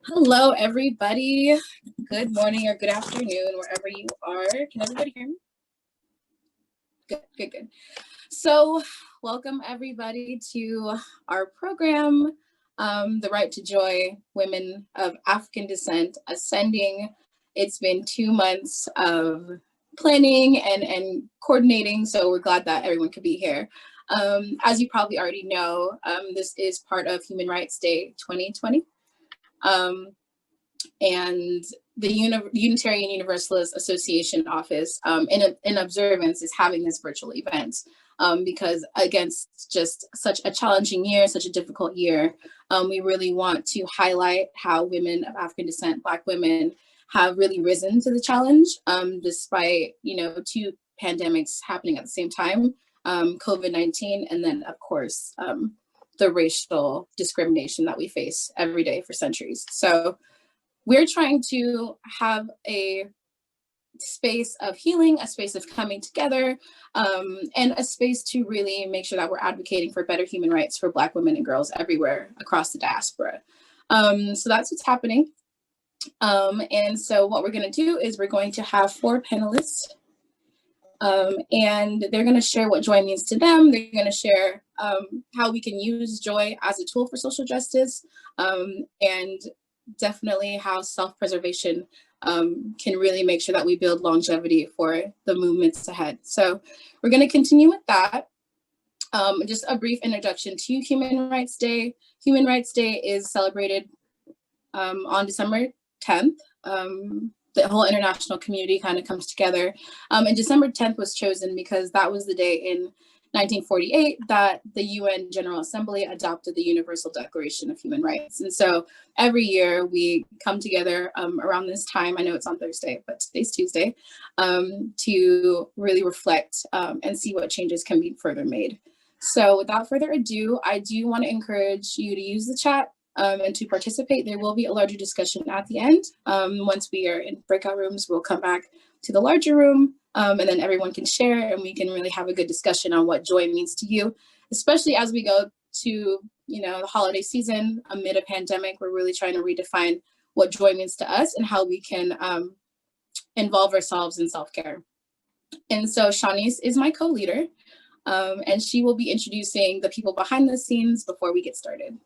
Hello, everybody. Good morning or good afternoon, wherever you are. Can everybody hear me? Good. So welcome everybody to our program, The Right to Joy, Women of African Descent Ascending. It's been 2 months of planning and coordinating, so we're glad that everyone could be here. As you probably already know, this is part of Human Rights Day 2020. And the Unitarian Universalist Association office in observance is having this virtual event because against just such a challenging year, such a difficult year, we really want to highlight how women of African descent, Black women, have really risen to the challenge despite, 2 pandemics happening at the same time, COVID-19, and then of course, the racial discrimination that we face every day for centuries. So we're trying to have a space of healing, a space of coming together, and a space to really make sure that we're advocating for better human rights for Black women and girls everywhere across the diaspora. So that's what's happening. And so what we're going to do is we're going to have 4 panelists, and they're going to share what joy means to them. They're going to share how we can use joy as a tool for social justice, and definitely how self-preservation can really make sure that we build longevity for the movements ahead. So we're going to continue with that. Just a brief introduction to Human Rights Day. Human Rights Day is celebrated on December 10th. The whole international community kind of comes together. And December 10th was chosen because that was the day in 1948 that the UN General Assembly adopted the Universal Declaration of Human Rights. And so every year we come together around this time, I know it's on Thursday, but today's Tuesday, to really reflect and see what changes can be further made. So without further ado, I do want to encourage you to use the chat and to participate. There will be a larger discussion at the end. Once we are in breakout rooms, we'll come back to the larger room. And then everyone can share and we can really have a good discussion on what joy means to you, especially as we go to, the holiday season amid a pandemic. We're really trying to redefine what joy means to us and how we can involve ourselves in self-care. And so Shanice is my co-leader, and she will be introducing the people behind the scenes before we get started.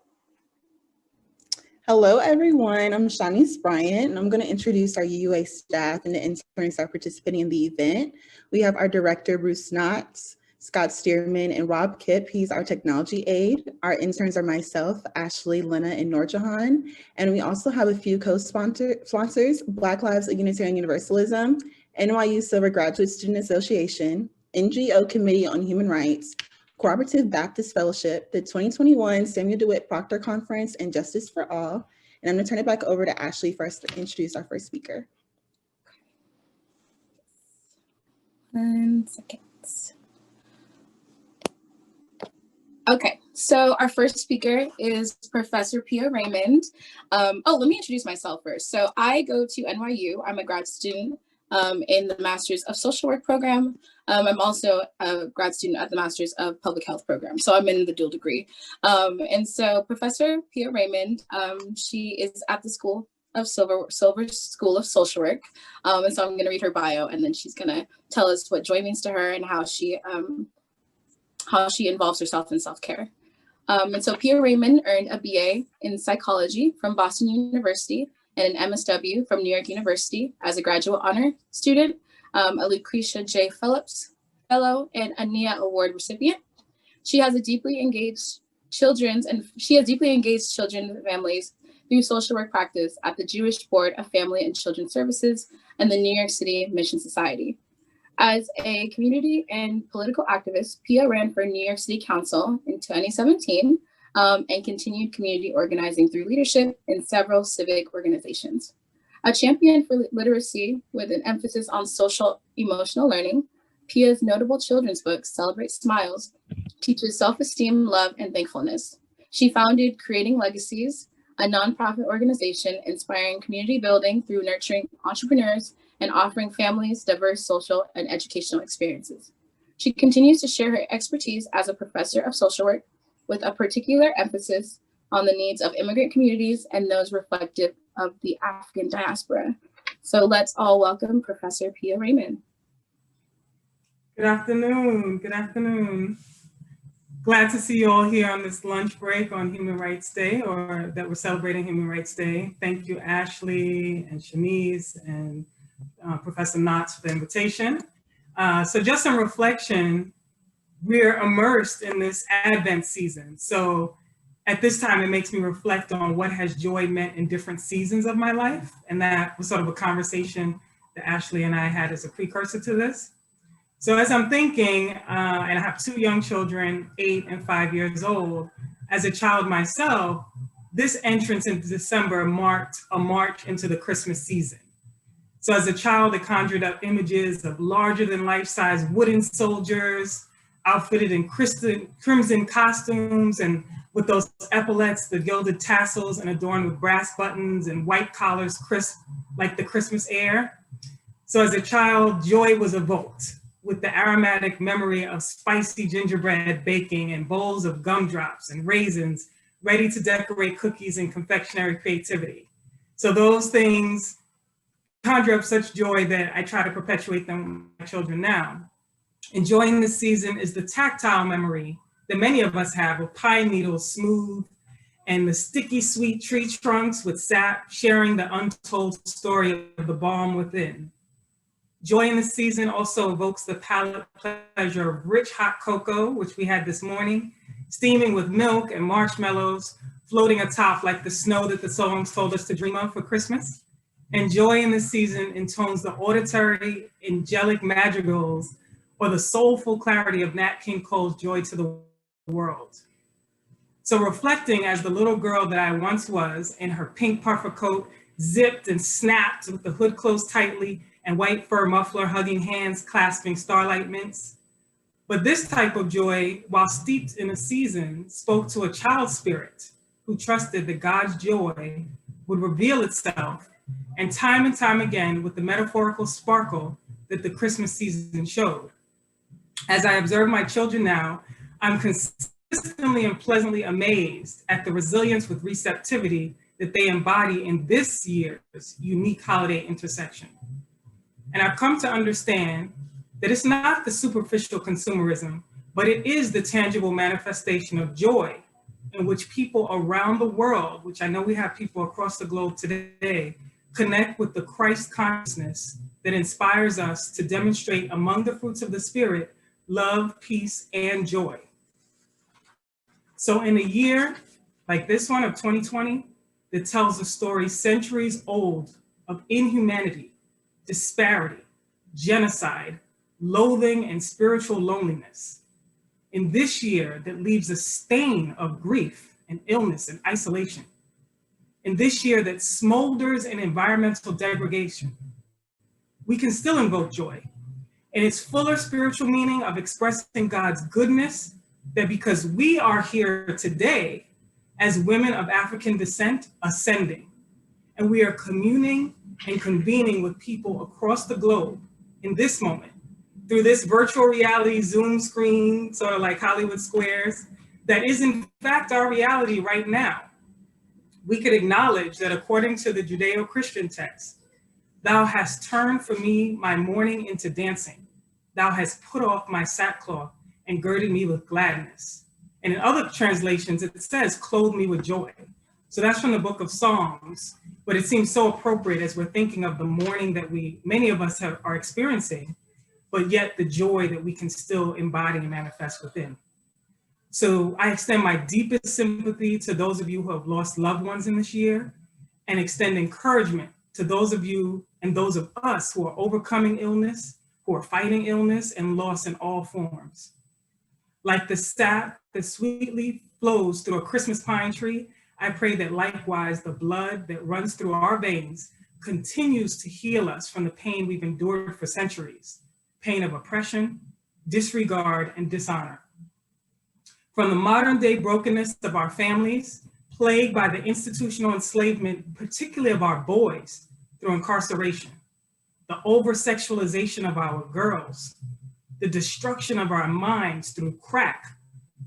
Hello, everyone. I'm Shanice Bryant, and I'm going to introduce our UUA staff and the interns that are participating in the event. We have our director, Bruce Knotts, Scott Stearman, and Rob Kipp. He's our technology aide. Our interns are myself, Ashley, Lena, and Noorjahan. And we also have a few co-sponsors, Black Lives of Unitarian Universalism, NYU Silver Graduate Student Association, NGO Committee on Human Rights, Cooperative Baptist Fellowship, the 2021 Samuel DeWitt Proctor Conference, and Justice for All. And I'm going to turn it back over to Ashley for us to introduce our first speaker. 1 second. Okay, so our first speaker is Professor Pio Raymond. Let me introduce myself first. So I go to NYU. I'm a grad student in the Masters of Social Work program. I'm also a grad student at the Masters of Public Health program. So I'm in the dual degree. And so Professor Pia Raymond, she is at the School of Silver School of Social Work. And so I'm going to read her bio, and then she's going to tell us what joy means to her and how she involves herself in self-care. And so Pia Raymond earned a BA in psychology from Boston University and an MSW from New York University as a graduate honor student, a Lucretia J. Phillips Fellow, and a NIA Award recipient. She has deeply engaged children and families through social work practice at the Jewish Board of Family and Children's Services and the New York City Mission Society. As a community and political activist, Pia ran for New York City Council in 2017 and continued community organizing through leadership in several civic organizations. A champion for literacy with an emphasis on social emotional learning, Pia's notable children's book, Celebrate Smiles, teaches self-esteem, love, and thankfulness. She founded Creating Legacies, a nonprofit organization inspiring community building through nurturing entrepreneurs and offering families diverse social and educational experiences. She continues to share her expertise as a professor of social work with a particular emphasis on the needs of immigrant communities and those reflective of the African diaspora. So let's all welcome Professor Pia Raymond. Good afternoon. Good afternoon. Glad to see you all here on this lunch break on Human Rights Day, or that we're celebrating Human Rights Day. Thank you, Ashley and Shanice and Professor Knotts for the invitation. So just some reflection, we're immersed in this Advent season. So at this time, it makes me reflect on what has joy meant in different seasons of my life. And that was sort of a conversation that Ashley and I had as a precursor to this. So as I'm thinking, and I have 2 young children, 8 and 5 years old, as a child myself, this entrance into December marked a march into the Christmas season. So as a child, it conjured up images of larger than life-size wooden soldiers outfitted in crimson costumes and with those epaulets, the gilded tassels, and adorned with brass buttons and white collars crisp like the Christmas air. So as a child, joy was evoked with the aromatic memory of spicy gingerbread baking and bowls of gumdrops and raisins ready to decorate cookies and confectionery creativity. So those things conjure up such joy that I try to perpetuate them with my children now. Enjoying this season is the tactile memory that many of us have of pine needles smooth and the sticky sweet tree trunks with sap sharing the untold story of the balm within. Joy in the season also evokes the palate pleasure of rich hot cocoa, which we had this morning, steaming with milk and marshmallows, floating atop like the snow that the songs told us to dream of for Christmas. And joy in the season intones the auditory, angelic madrigals, or the soulful clarity of Nat King Cole's Joy to the World. So reflecting as the little girl that I once was in her pink puffer coat, zipped and snapped with the hood closed tightly, and white fur muffler hugging hands clasping starlight mints. But this type of joy, while steeped in a season, spoke to a child spirit who trusted that God's joy would reveal itself, and time again with the metaphorical sparkle that the Christmas season showed. As I observe my children now, I'm consistently and pleasantly amazed at the resilience with receptivity that they embody in this year's unique holiday intersection. And I've come to understand that it's not the superficial consumerism, but it is the tangible manifestation of joy in which people around the world, which I know we have people across the globe today, connect with the Christ consciousness that inspires us to demonstrate among the fruits of the Spirit, love, peace, and joy. So in a year like this one of 2020, that tells a story centuries old of inhumanity, disparity, genocide, loathing, and spiritual loneliness. In this year that leaves a stain of grief and illness and isolation. In this year that smolders in environmental degradation, we can still invoke joy in its fuller spiritual meaning of expressing God's goodness, that because we are here today as women of African descent ascending, and we are communing and convening with people across the globe in this moment through this virtual reality Zoom screen, sort of like Hollywood Squares, that is in fact our reality right now. We could acknowledge that according to the Judeo-Christian text, thou hast turned for me my mourning into dancing. Thou hast put off my sackcloth and girded me with gladness. And in other translations, it says, clothe me with joy. So that's from the book of Psalms, but it seems so appropriate as we're thinking of the mourning that many of us are experiencing, but yet the joy that we can still embody and manifest within. So I extend my deepest sympathy to those of you who have lost loved ones in this year, and extend encouragement to those of you and those of us who are overcoming illness, who are fighting illness and loss in all forms. Like the sap that sweetly flows through a Christmas pine tree, I pray that likewise the blood that runs through our veins continues to heal us from the pain we've endured for centuries, pain of oppression, disregard, and dishonor. From the modern day brokenness of our families, plagued by the institutional enslavement, particularly of our boys through incarceration, the over-sexualization of our girls, the destruction of our minds through crack,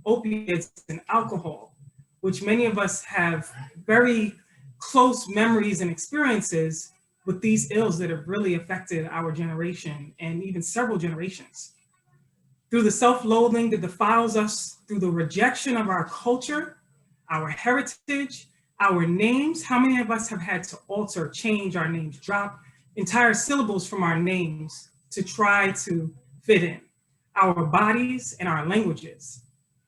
opiates, and alcohol, which many of us have very close memories and experiences with these ills that have really affected our generation and even several generations. Through the self-loathing that defiles us, through the rejection of our culture, our heritage, our names. How many of us have had to alter, change our names, drop entire syllables from our names to try to fit in? Our bodies and our languages.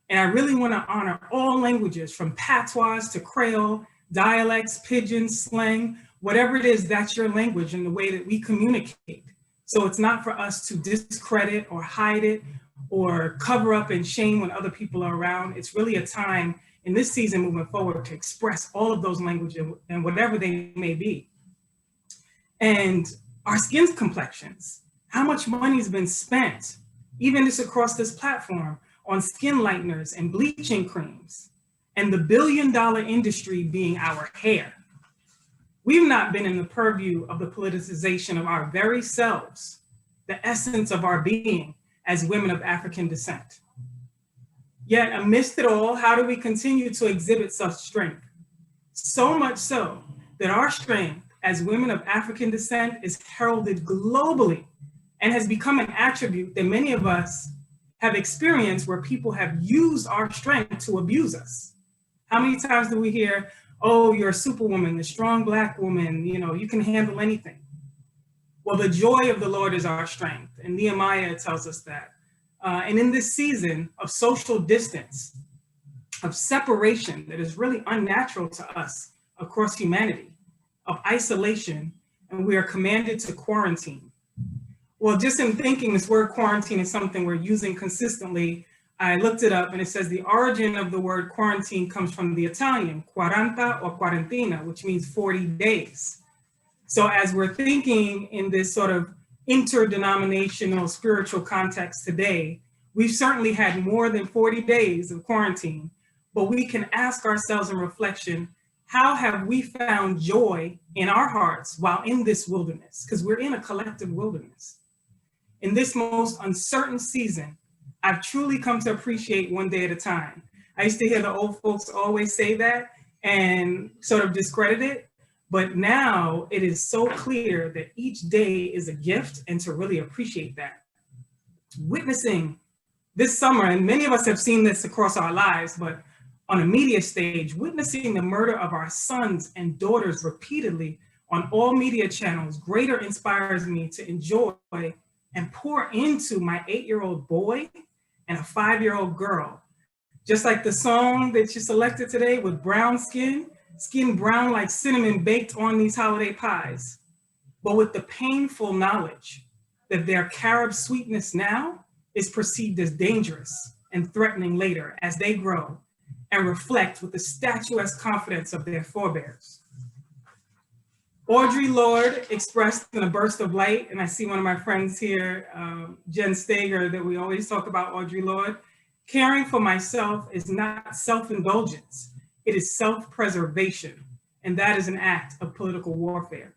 And I really want to honor all languages, from patois to Creole, dialects, pidgin, slang, whatever it is, that's your language and the way that we communicate. So it's not for us to discredit or hide it or cover up and shame when other people are around. It's really a time in this season moving forward to express all of those languages and whatever they may be. And our skin's complexions, how much money's been spent, even just across this platform, on skin lighteners and bleaching creams, and the billion-dollar industry being our hair. We've not been in the purview of the politicization of our very selves, the essence of our being as women of African descent. Yet amidst it all, how do we continue to exhibit such strength? So much so that our strength as women of African descent is heralded globally and has become an attribute that many of us have experienced, where people have used our strength to abuse us. How many times do we hear, oh, you're a superwoman, a strong Black woman, you know, you can handle anything. Well, the joy of the Lord is our strength, and Nehemiah tells us that. And in this season of social distance, of separation that is really unnatural to us across humanity, of isolation, and we are commanded to quarantine. Well, just in thinking, this word quarantine is something we're using consistently. I looked it up and it says the origin of the word quarantine comes from the Italian, quaranta or quarantina, which means 40 days. So as we're thinking in this sort of interdenominational spiritual context today, we've certainly had more than 40 days of quarantine, but we can ask ourselves in reflection, how have we found joy in our hearts while in this wilderness? Because we're in a collective wilderness. In this most uncertain season, I've truly come to appreciate one day at a time. I used to hear the old folks always say that and sort of discredit it, but now it is so clear that each day is a gift, and to really appreciate that. Witnessing this summer, and many of us have seen this across our lives, but on a media stage, witnessing the murder of our sons and daughters repeatedly on all media channels greater inspires me to enjoy and pour into my 8-year-old boy and a 5-year-old girl. Just like the song that you selected today with brown skin brown like cinnamon baked on these holiday pies, but with the painful knowledge that their carob sweetness now is perceived as dangerous and threatening later as they grow and reflect with the statuesque confidence of their forebears. Audre Lorde expressed in a burst of light, and I see one of my friends here, Jen Stager, that we always talk about Audre Lorde. Caring for myself is not self-indulgence, it is self-preservation, and that is an act of political warfare.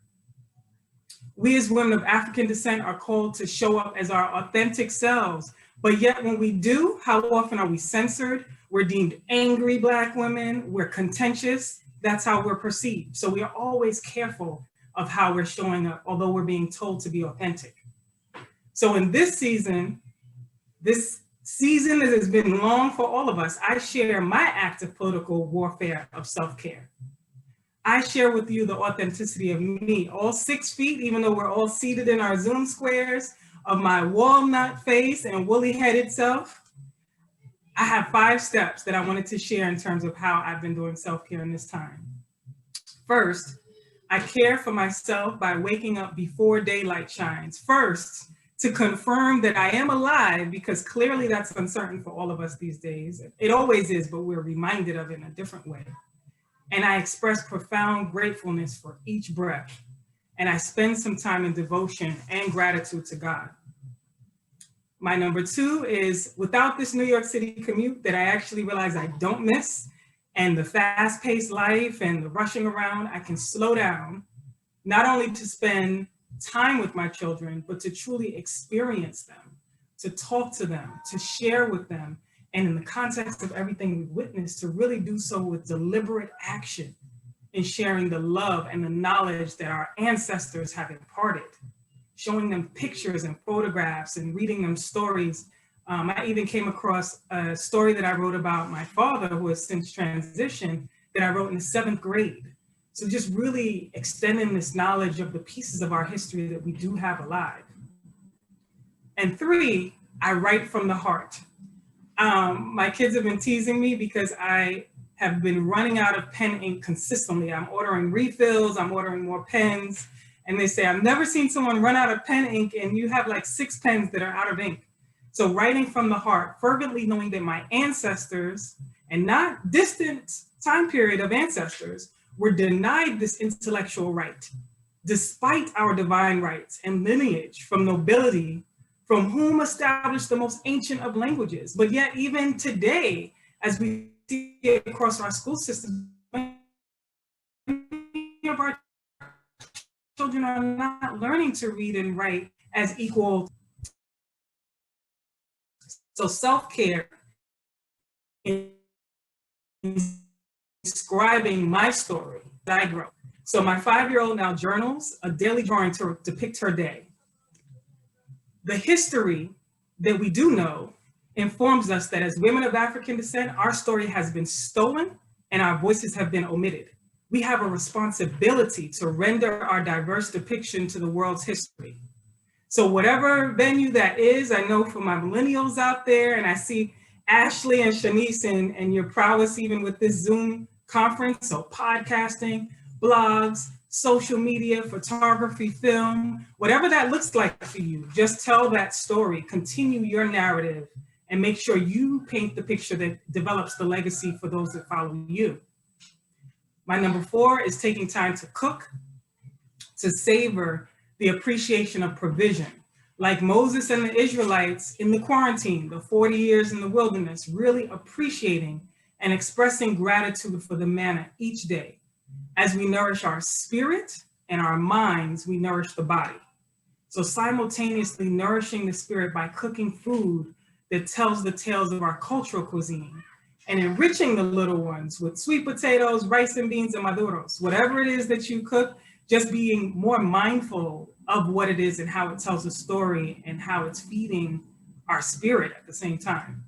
We as women of African descent are called to show up as our authentic selves, but yet when we do, how often are we censored? We're deemed angry Black women, we're contentious, that's how we're perceived. So we are always careful of how we're showing up, although we're being told to be authentic. So in this season that has been long for all of us, I share my act of political warfare of self-care. I share with you the authenticity of me, all 6 feet, even though we're all seated in our Zoom squares, of my walnut face and woolly-headed self. I have 5 steps that I wanted to share in terms of how I've been doing self-care in this time. First, I care for myself by waking up before daylight shines. First, to confirm that I am alive, because clearly that's uncertain for all of us these days. It always is, but we're reminded of it in a different way. And I express profound gratefulness for each breath. And I spend some time in devotion and gratitude to God. My number 2 is, without this New York City commute that I actually realize I don't miss, and the fast-paced life and the rushing around, I can slow down, not only to spend time with my children, but to truly experience them, to talk to them, to share with them, and in the context of everything we've witnessed, to really do so with deliberate action in sharing the love and the knowledge that our ancestors have imparted, showing them pictures and photographs and reading them stories. I even came across a story that I wrote about my father, who has since transitioned, that I wrote in the 7th grade. So just really extending this knowledge of the pieces of our history that we do have alive. And 3, I write from the heart. My kids have been teasing me because I have been running out of pen ink consistently. I'm ordering refills, I'm ordering more pens. And they say, I've never seen someone run out of pen ink and you have like 6 pens that are out of ink. So writing from the heart, fervently knowing that my ancestors, and not distant time period of ancestors, were denied this intellectual right, despite our divine rights and lineage from nobility, from whom established the most ancient of languages. But yet even today, as we see it across our school system, many of our children are not learning to read and write as equal. So self-care in describing my story that I grew. So my 5-year-old now journals a daily drawing to depict her day. The history that we do know informs us that as women of African descent, our story has been stolen and our voices have been omitted. We have a responsibility to render our diverse depiction to the world's history. So whatever venue that is, I know for my millennials out there, and I see Ashley and Shanice and your prowess even with this Zoom conference, so podcasting, blogs, social media, photography, film, whatever that looks like for you, just tell that story, continue your narrative, and make sure you paint the picture that develops the legacy for those that follow you. My number 4 is taking time to cook, to savor the appreciation of provision. Like Moses and the Israelites in the quarantine, the 40 years in the wilderness, really appreciating and expressing gratitude for the manna each day. As we nourish our spirit and our minds, we nourish the body. So simultaneously nourishing the spirit by cooking food that tells the tales of our cultural cuisine, and enriching the little ones with sweet potatoes, rice and beans, and maduros. Whatever it is that you cook, just being more mindful of what it is and how it tells a story and how it's feeding our spirit at the same time.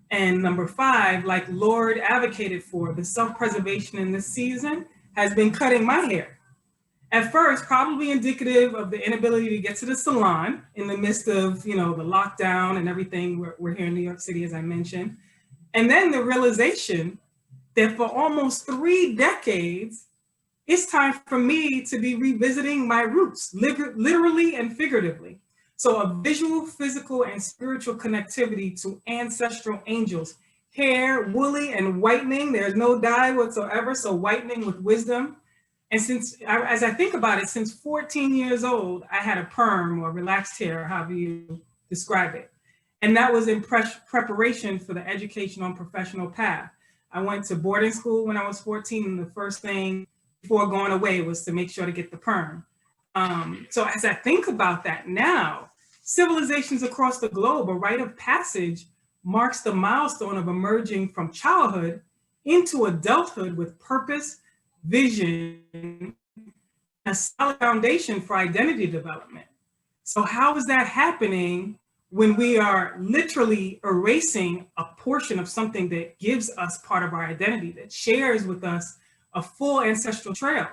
And number 5, like Lorde advocated for, the self-preservation in this season has been cutting my hair. At first, probably indicative of the inability to get to the salon in the midst of, the lockdown and everything. We're here in New York City, as I mentioned. And then the realization that for almost 3 decades, it's time for me to be revisiting my roots, literally and figuratively. So a visual, physical, and spiritual connectivity to ancestral angels, hair, woolly, and whitening. There's no dye whatsoever, so whitening with wisdom. And as I think about it, since 14 years old, I had a perm or relaxed hair, however you describe it. And that was in preparation for the educational and professional path. I went to boarding school when I was 14, and the first thing before going away was to make sure to get the perm. So as I think about that now, civilizations across the globe, a rite of passage marks the milestone of emerging from childhood into adulthood with purpose, vision, a solid foundation for identity development. So how is that happening when we are literally erasing a portion of something that gives us part of our identity, that shares with us a full ancestral trail?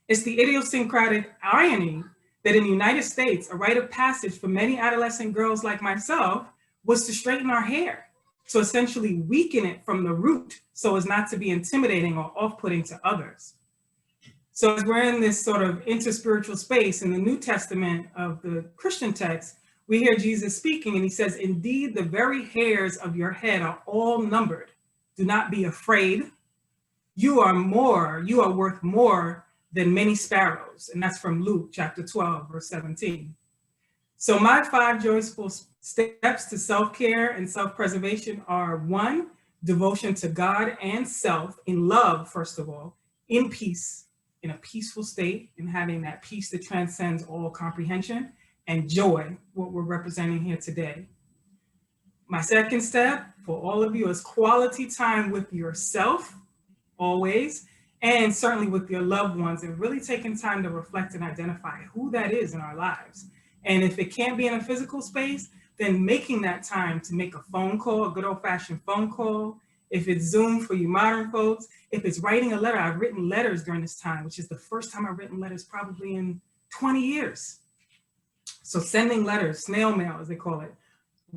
It's the idiosyncratic irony that in the United States, a rite of passage for many adolescent girls like myself was to straighten our hair. So essentially weaken it from the root so as not to be intimidating or off-putting to others. So as we're in this sort of interspiritual space in the New Testament of the Christian text, we hear Jesus speaking and he says, "Indeed, the very hairs of your head are all numbered. Do not be afraid. You are worth more than many sparrows." And that's from Luke chapter 12, verse 17. So my 5 joyful steps to self-care and self-preservation are: 1, devotion to God and self in love, first of all, in peace, in a peaceful state, and having that peace that transcends all comprehension, and joy, what we're representing here today. My second step for all of you is quality time with yourself, always, and certainly with your loved ones, and really taking time to reflect and identify who that is in our lives. And if it can't be in a physical space, then making that time to make a phone call, a good old-fashioned phone call. If it's Zoom for you modern folks, if it's writing a letter, I've written letters during this time, which is the first time I've written letters probably in 20 years. So sending letters, snail mail as they call it,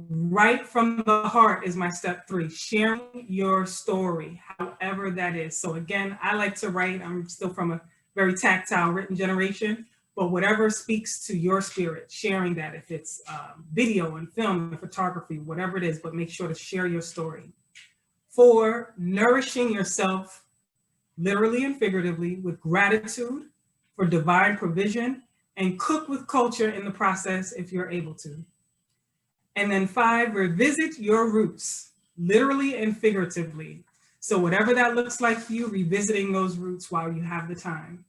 right from the heart is my step 3, sharing your story, however that is. So again, I like to write, I'm still from a very tactile written generation, but whatever speaks to your spirit, sharing that, if it's video and film and photography, whatever it is, but make sure to share your story. 4, nourishing yourself, literally and figuratively, with gratitude for divine provision, and cook with culture in the process if you're able to. And then 5, revisit your roots, literally and figuratively. So whatever that looks like for you, revisiting those roots while you have the time.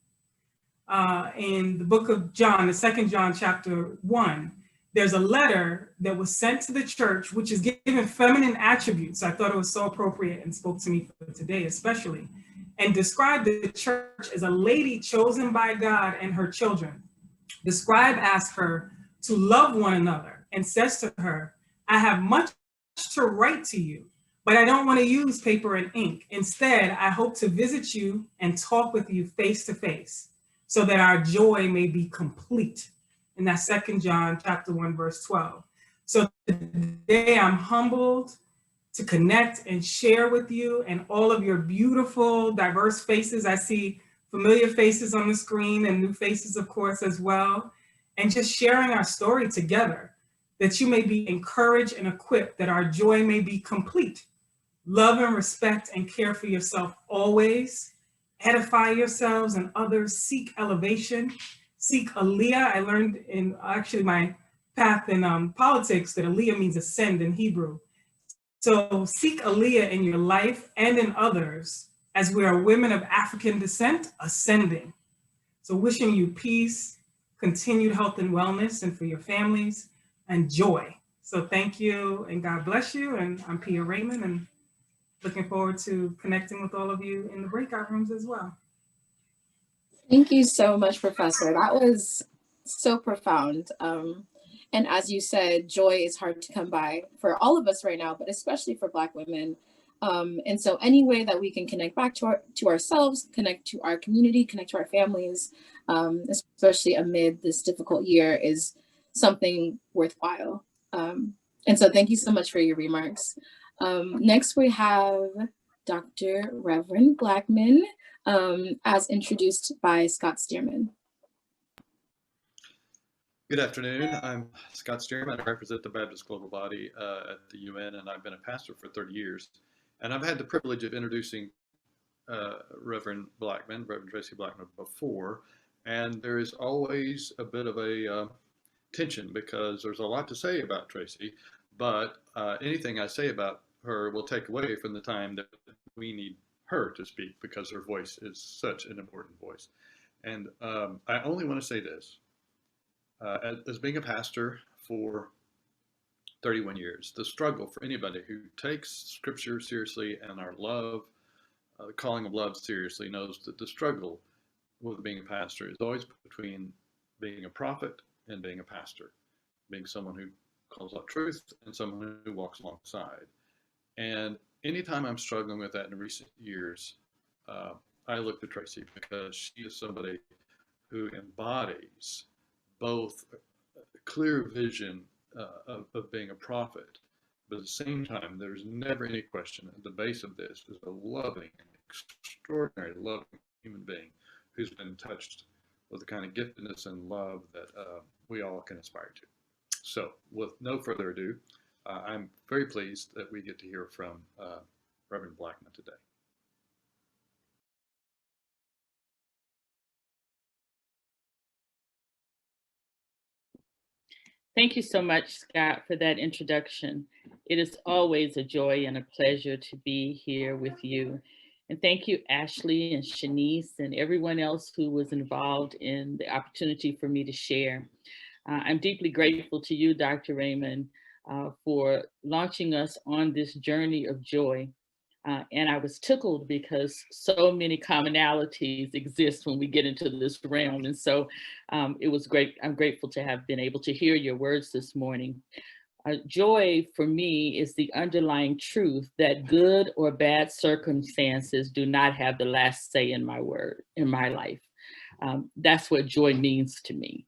In the book of John, the 2nd John chapter 1, there's a letter that was sent to the church, which is given feminine attributes. I thought it was so appropriate and spoke to me for today, especially, and described the church as a lady chosen by God and her children. The scribe asked her to love one another and says to her, I have much to write to you, but I don't want to use paper and ink. Instead, I hope to visit you and talk with you face to face so that our joy may be complete. And that's 2 John chapter 1, verse 12. So today I'm humbled to connect and share with you and all of your beautiful, diverse faces. I see familiar faces on the screen and new faces, of course, as well. And just sharing our story together, that you may be encouraged and equipped, that our joy may be complete. Love and respect and care for yourself always. Edify yourselves and others. Seek elevation. Seek Aliyah. I learned in actually my path in politics that Aliyah means ascend in Hebrew. So seek Aliyah in your life and in others, as we are women of African descent ascending. So wishing you peace, continued health and wellness, and for your families, and joy. So thank you and God bless you. And I'm Pia Raymond, and looking forward to connecting with all of you in the breakout rooms as well. Thank you so much, Professor. That was so profound. And as you said, joy is hard to come by for all of us right now, but especially for Black women. And so any way that we can connect back to ourselves, connect to our community, connect to our families, especially amid this difficult year, is something worthwhile. And so thank you so much for your remarks. Next, we have Dr. Reverend Blackmon, as introduced by Scott Stearman. Good afternoon. I'm Scott Stearman. I represent the Baptist Global Body at the UN, and I've been a pastor for 30 years. And I've had the privilege of introducing Reverend Traci Blackmon before, and there is always a bit of a tension because there's a lot to say about Traci, but anything I say about her will take away from the time that we need her to speak because her voice is such an important voice. And I only want to say this. As being a pastor for 31 years, the struggle for anybody who takes scripture seriously and our love, the calling of love seriously, knows that the struggle with being a pastor is always between being a prophet and being a pastor, being someone who calls out truth and someone who walks alongside. And anytime I'm struggling with that in recent years, I look to Traci because she is somebody who embodies both a clear vision of being a prophet, but at the same time, there's never any question at the base of this is a loving, extraordinary loving human being who's been touched with the kind of giftedness and love that we all can aspire to. So with no further ado, I'm very pleased that we get to hear from Reverend Blackmon today. Thank you so much, Scott, for that introduction. It is always a joy and a pleasure to be here with you. And thank you, Ashley and Shanice and everyone else who was involved in the opportunity for me to share. I'm deeply grateful to you, Dr. Raymond, for launching us on this journey of joy. And I was tickled because so many commonalities exist when we get into this realm. And so it was great. I'm grateful to have been able to hear your words this morning. Joy for me is the underlying truth that good or bad circumstances do not have the last say in my life. That's what joy means to me.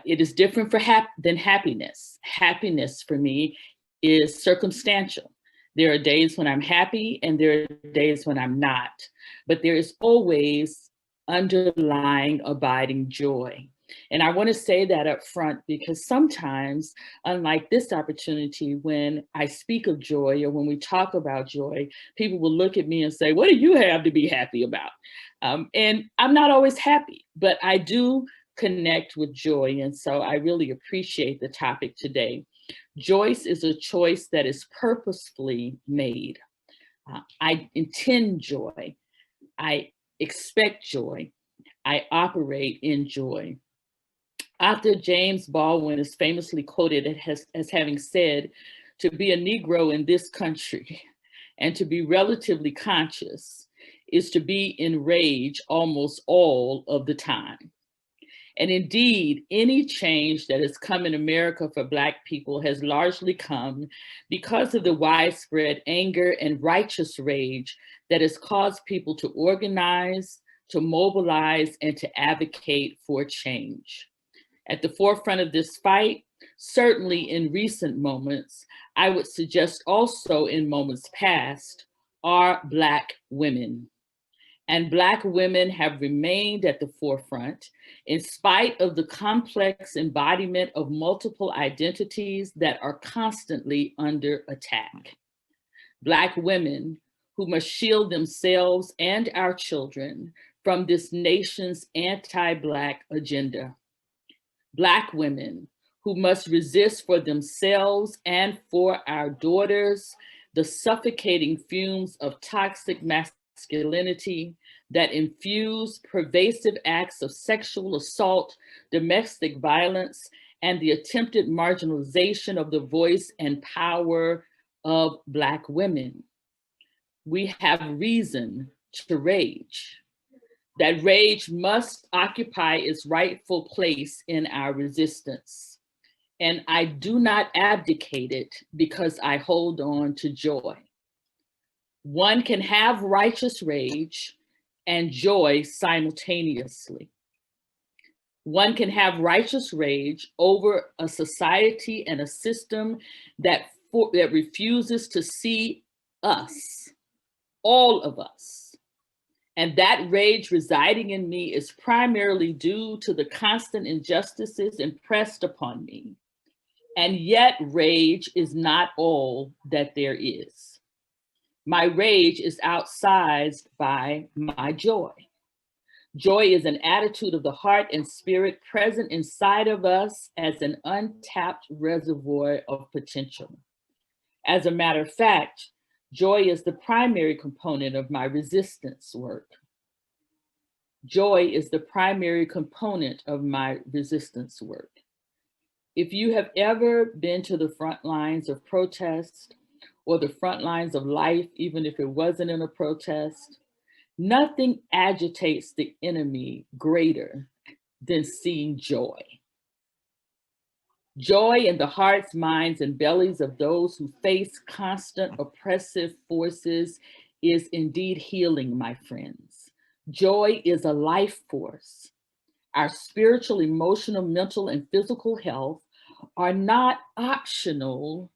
It is different than happiness. Happiness for me is circumstantial. There are days when I'm happy and there are days when I'm not, but there is always underlying abiding joy. And I want to say that up front because sometimes, unlike this opportunity, when I speak of joy or when we talk about joy, people will look at me and say, what do you have to be happy about? And I'm not always happy, but I do connect with joy. And so I really appreciate the topic today. Joy is a choice that is purposefully made. I intend joy. I expect joy. I operate in joy. Author James Baldwin is famously quoted as having said, to be a Negro in this country and to be relatively conscious is to be in rage almost all of the time. And indeed, any change that has come in America for Black people has largely come because of the widespread anger and righteous rage that has caused people to organize, to mobilize, and to advocate for change. At the forefront of this fight, certainly in recent moments, I would suggest also in moments past, are Black women. And Black women have remained at the forefront in spite of the complex embodiment of multiple identities that are constantly under attack. Black women who must shield themselves and our children from this nation's anti-Black agenda. Black women who must resist for themselves and for our daughters the suffocating fumes of toxic masculinity that infuse pervasive acts of sexual assault, domestic violence, and the attempted marginalization of the voice and power of Black women. We have reason to rage. That rage must occupy its rightful place in our resistance. And I do not abdicate it because I hold on to joy. One can have righteous rage and joy simultaneously. One can have righteous rage over a society and a system that refuses to see us, all of us. And that rage residing in me is primarily due to the constant injustices impressed upon me. And yet rage is not all that there is. My rage is outsized by my joy. Joy is an attitude of the heart and spirit present inside of us as an untapped reservoir of potential. As a matter of fact, joy is the primary component of my resistance work. Joy is the primary component of my resistance work. If you have ever been to the front lines of protest or the front lines of life, even if it wasn't in a protest, nothing agitates the enemy greater than seeing joy. Joy in the hearts, minds, and bellies of those who face constant oppressive forces is indeed healing, my friends. Joy is a life force. Our spiritual, emotional, mental, and physical health are not optional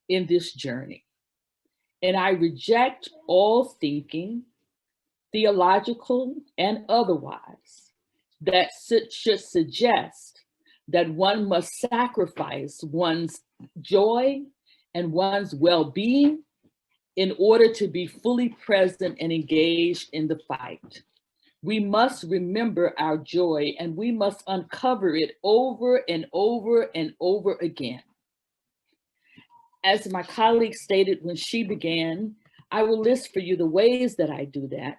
in this journey. And I reject all thinking, theological and otherwise, that should suggest that one must sacrifice one's joy and one's well-being in order to be fully present and engaged in the fight. We must remember our joy and we must uncover it over and over and over again. As my colleague stated when she began, I will list for you the ways that I do that.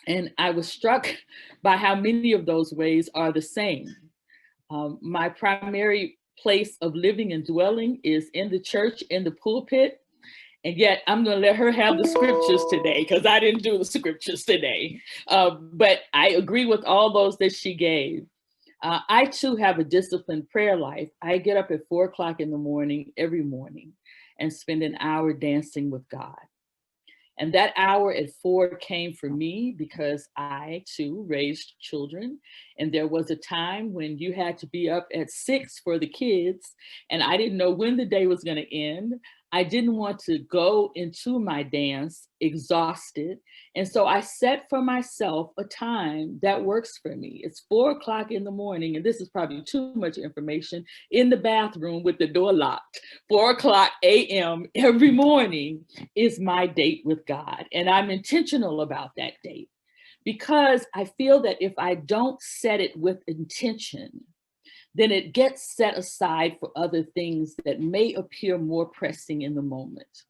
And I was struck by how many of those ways are the same. My primary place of living and dwelling is in the church, in the pulpit. And yet I'm going to let her have the scriptures today because I didn't do the scriptures today. But I agree with all those that she gave. I too have a disciplined prayer life. I get up at 4 o'clock in the morning every morning and spend an hour dancing with God. And that hour at 4 came for me because I too raised children. And there was a time when you had to be up at 6 for the kids. And I didn't know when the day was going to end. I didn't want to go into my dance exhausted. And so I set for myself a time that works for me. It's 4 o'clock in the morning, and this is probably too much information, in the bathroom with the door locked. 4 o'clock a.m. every morning is my date with God. And I'm intentional about that date because I feel that if I don't set it with intention, then it gets set aside for other things that may appear more pressing in the moment.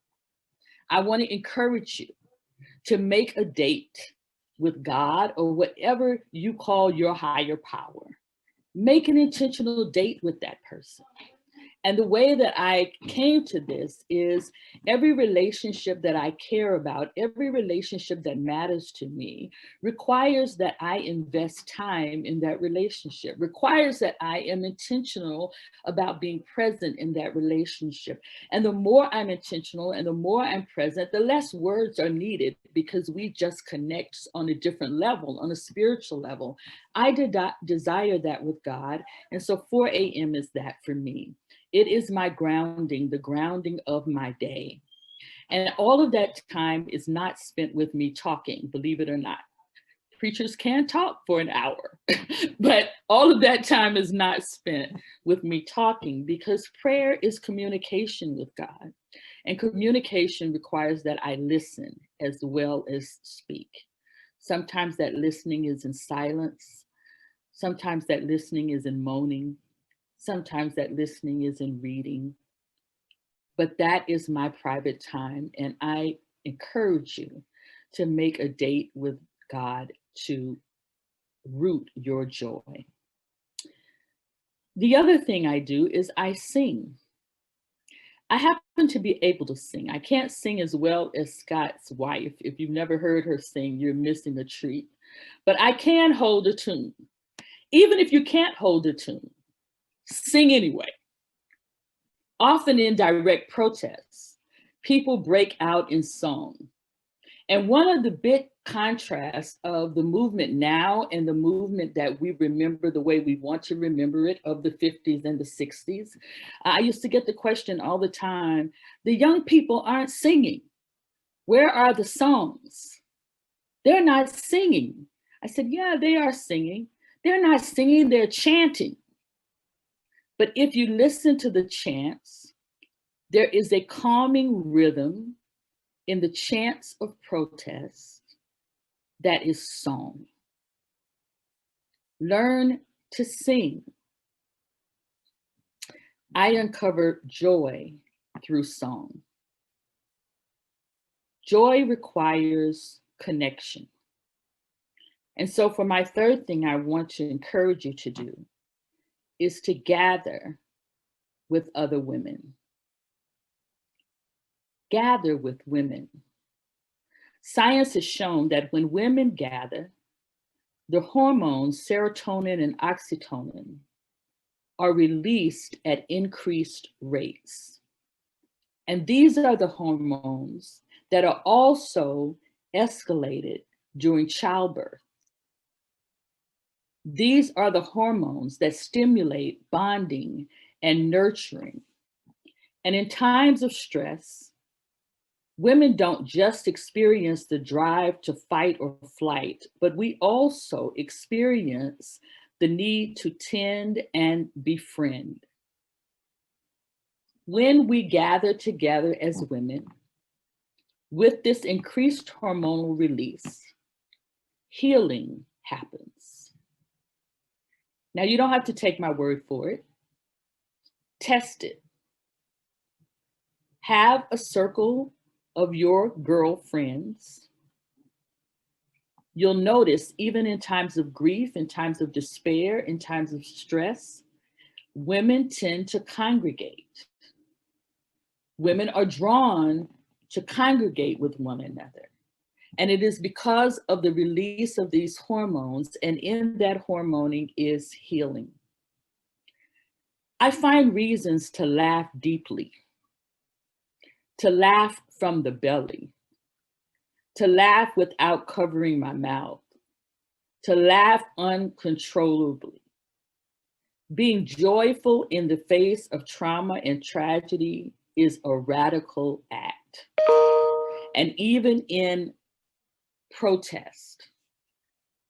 I want to encourage you to make a date with God or whatever you call your higher power. Make an intentional date with that person. And the way that I came to this is every relationship that I care about, every relationship that matters to me requires that I invest time in that relationship, requires that I am intentional about being present in that relationship. And the more I'm intentional and the more I'm present, the less words are needed because we just connect on a different level, on a spiritual level. I desire that with God. And so 4 a.m. is that for me. It is my grounding, the grounding of my day. And all of that time is not spent with me talking, believe it or not. Preachers can talk for an hour, but all of that time is not spent with me talking because prayer is communication with God. And communication requires that I listen as well as speak. Sometimes that listening is in silence. Sometimes that listening is in moaning. Sometimes that listening is in reading, but that is my private time. And I encourage you to make a date with God to root your joy. The other thing I do is I sing. I happen to be able to sing. I can't sing as well as Scott's wife. If you've never heard her sing, you're missing a treat, but I can hold a tune. Even if you can't hold a tune, sing anyway. Often in direct protests, people break out in song. And one of the big contrasts of the movement now and the movement that we remember the way we want to remember it of the 50s and the 60s, I used to get the question all the time, the young people aren't singing. Where are the songs? They're not singing. I said, yeah, they are singing. They're not singing, they're chanting. But if you listen to the chants, there is a calming rhythm in the chants of protest that is song. Learn to sing. I uncover joy through song. Joy requires connection. And so for my third thing I want to encourage you to do is to gather with other women. Gather with women. Science has shown that when women gather, the hormones serotonin and oxytocin are released at increased rates. And these are the hormones that are also escalated during childbirth. These are the hormones that stimulate bonding and nurturing. And in times of stress, women don't just experience the drive to fight or flight, but we also experience the need to tend and befriend. When we gather together as women with this increased hormonal release, healing happens. Now, you don't have to take my word for it. Test it. Have a circle of your girlfriends. You'll notice, even in times of grief, in times of despair, in times of stress, women tend to congregate. Women are drawn to congregate with one another. And it is because of the release of these hormones, and in that hormoning is healing. I find reasons to laugh deeply, to laugh from the belly, to laugh without covering my mouth, to laugh uncontrollably. Being joyful in the face of trauma and tragedy is a radical act. And even in protest,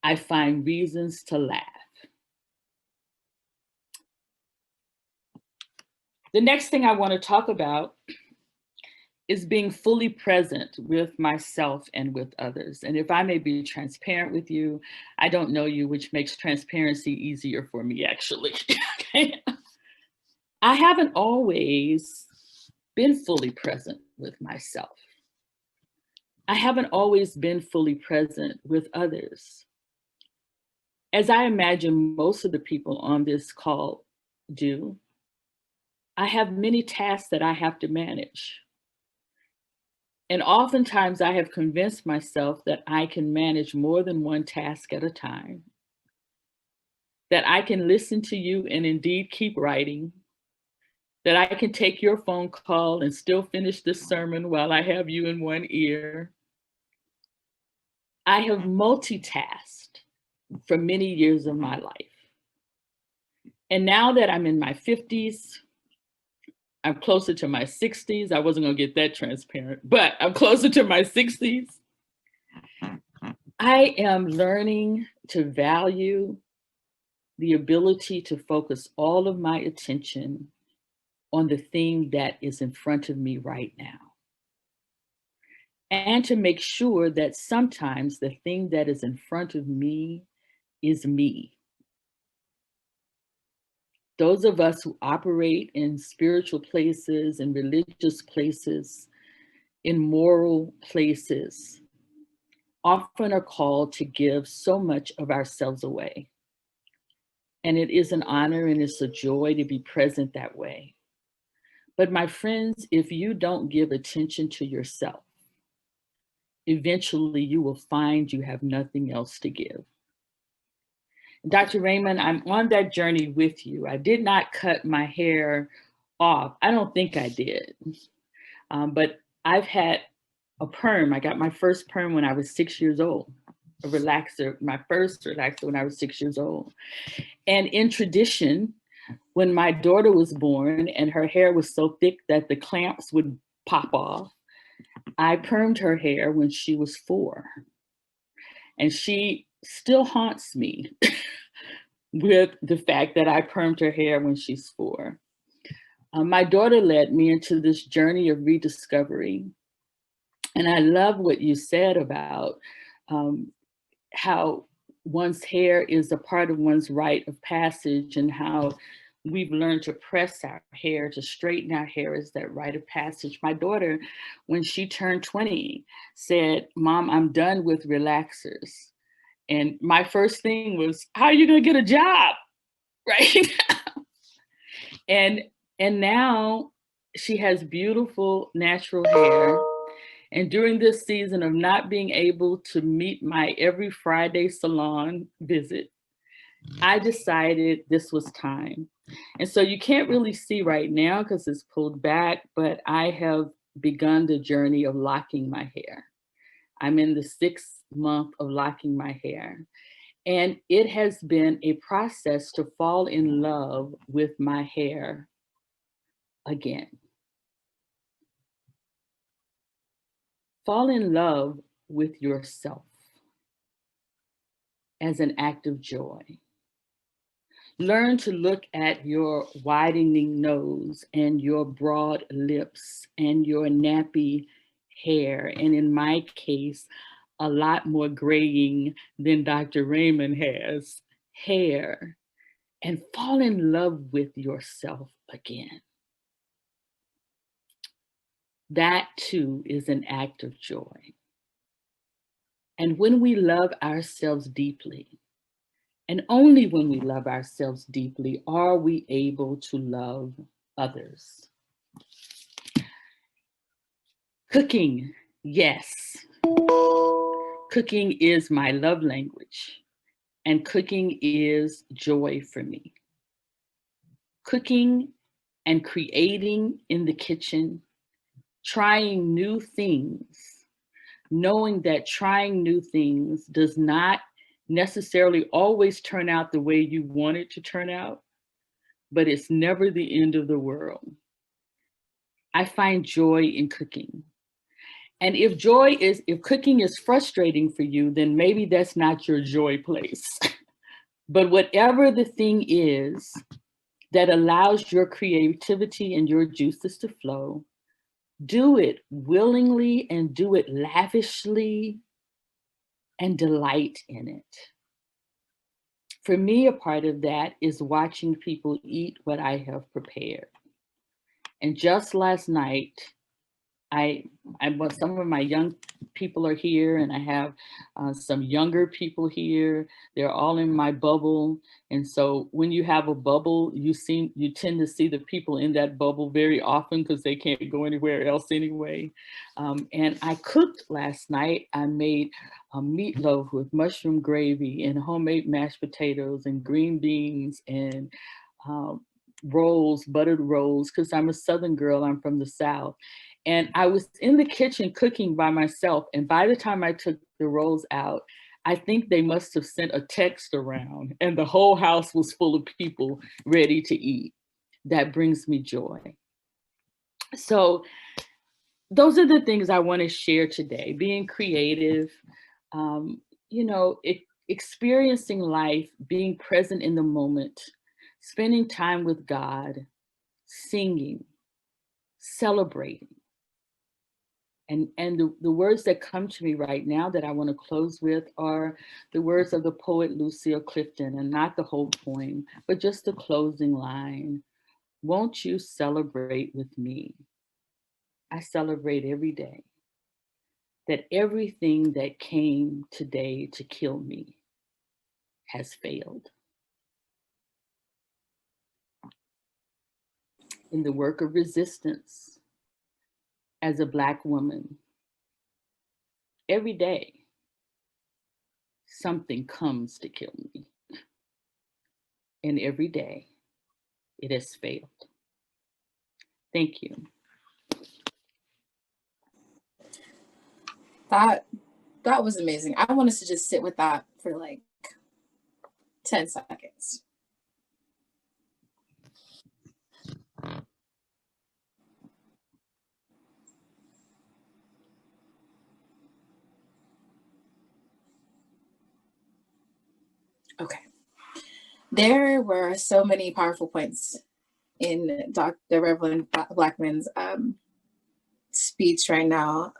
I find reasons to laugh. The next thing I want to talk about is being fully present with myself and with others. And if I may be transparent with you, I don't know you, which makes transparency easier for me, actually. Okay? I haven't always been fully present with myself. I haven't always been fully present with others. As I imagine most of the people on this call do, I have many tasks that I have to manage. And oftentimes I have convinced myself that I can manage more than one task at a time, that I can listen to you and indeed keep writing, that I can take your phone call and still finish this sermon while I have you in one ear. I have multitasked for many years of my life. And now that I'm in my 50s, I'm closer to my 60s. I wasn't gonna get that transparent, but I'm closer to my 60s. I am learning to value the ability to focus all of my attention on the thing that is in front of me right now. And to make sure that sometimes the thing that is in front of me is me. Those of us who operate in spiritual places, in religious places, in moral places, often are called to give so much of ourselves away. And it is an honor and it's a joy to be present that way. But my friends, if you don't give attention to yourself, eventually you will find you have nothing else to give. Dr. Raymond, I'm on that journey with you. I did not cut my hair off. I don't think I did. But I've had a perm. I got my first perm when I was 6 years old, a relaxer, my first relaxer when I was 6 years old. And in tradition, when my daughter was born and her hair was so thick that the clamps would pop off, I permed her hair when she was 4. And she still haunts me with the fact that I permed her hair when she's 4. My daughter led me into this journey of rediscovery. And I love what you said about how one's hair is a part of one's rite of passage and how we've learned to press our hair, to straighten our hair is that rite of passage. My daughter, when she turned 20, said, "Mom, I'm done with relaxers." And my first thing was, how are you gonna get a job, right? and now she has beautiful natural hair. And during this season of not being able to meet my every Friday salon visit, I decided this was time. And so you can't really see right now because it's pulled back, but I have begun the journey of locking my hair. I'm in the 6th month of locking my hair. And it has been a process to fall in love with my hair again. Fall in love with yourself as an act of joy. Learn to look at your widening nose and your broad lips and your nappy hair. And in my case, a lot more graying than Dr. Raymond has hair, and fall in love with yourself again. That too is an act of joy. And when we love ourselves deeply, and only when we love ourselves deeply, are we able to love others. Cooking, yes. Cooking is my love language, and cooking is joy for me. Cooking and creating in the kitchen, trying new things, knowing that trying new things does not necessarily always turn out the way you want it to turn out, but it's never the end of the world. I find joy in cooking. And if cooking is frustrating for you, then maybe that's not your joy place. But whatever the thing is that allows your creativity and your juices to flow, do it willingly and do it lavishly and delight in it. For me, a part of that is watching people eat what I have prepared. And just last night, some of my young people are here, and I have some younger people here. They're all in my bubble. And so when you have a bubble, you tend to see the people in that bubble very often because they can't go anywhere else anyway. And I cooked last night. I made a meatloaf with mushroom gravy and homemade mashed potatoes and green beans and rolls, buttered rolls, because I'm a Southern girl, I'm from the South. And I was in the kitchen cooking by myself. And by the time I took the rolls out, I think they must have sent a text around and the whole house was full of people ready to eat. That brings me joy. So those are the things I want to share today. Being creative, experiencing life, being present in the moment, spending time with God, singing, celebrating. And the words that come to me right now that I want to close with are the words of the poet Lucille Clifton, and not the whole poem, but just the closing line. Won't you celebrate with me? I celebrate every day that everything that came today to kill me has failed. In the work of resistance, as a Black woman, every day, something comes to kill me. And every day, it has failed. Thank you. That was amazing. I want us to just sit with that for like 10 seconds. Okay. There were so many powerful points in Dr. Reverend Blackmon's speech right now.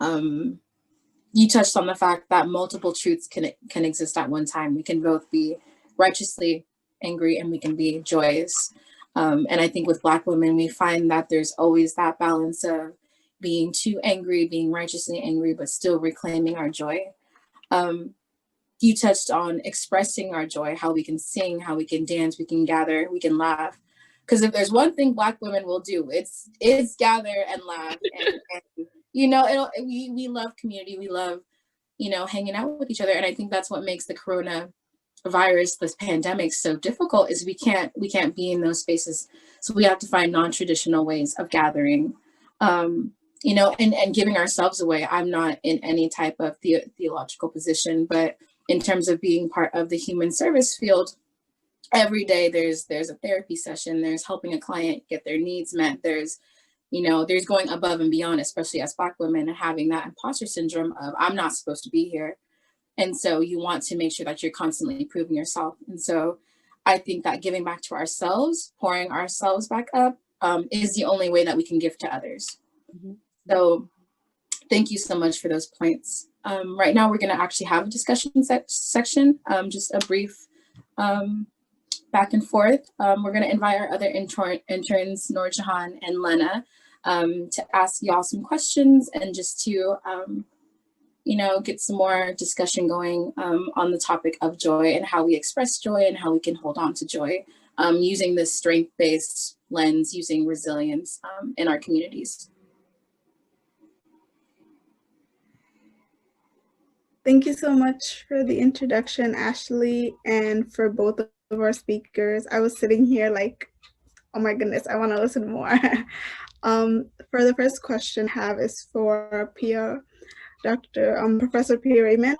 You touched on the fact that multiple truths can exist at one time. We can both be righteously angry and we can be joyous. And I think with Black women, we find that there's always that balance of being too angry, being righteously angry, but still reclaiming our joy. You touched on expressing our joy, how we can sing, how we can dance, we can gather, we can laugh. Because if there's one thing Black women will do, it's gather and laugh. And we love community. We love, hanging out with each other. And I think that's what makes the coronavirus, this pandemic, so difficult is we can't be in those spaces. So we have to find non-traditional ways of gathering, and giving ourselves away. I'm not in any type of theological position, but in terms of being part of the human service field, every day there's a therapy session, there's helping a client get their needs met, there's going above and beyond, especially as Black women, and having that imposter syndrome of I'm not supposed to be here. And so you want to make sure that you're constantly proving yourself. And so I think that giving back to ourselves, pouring ourselves back up, is the only way that we can give to others. Mm-hmm. So thank you so much for those points. Right now, we're going to actually have a discussion section, just a brief back and forth. We're going to invite our other interns, Noor Jahan and Lena, to ask y'all some questions and just to, get some more discussion going on the topic of joy and how we express joy and how we can hold on to joy using this strength-based lens, using resilience in our communities. Thank you so much for the introduction, Ashley, and for both of our speakers. I was sitting here like, oh my goodness, I want to listen more. For the first question I have is for Pia, Professor Pia Raymond.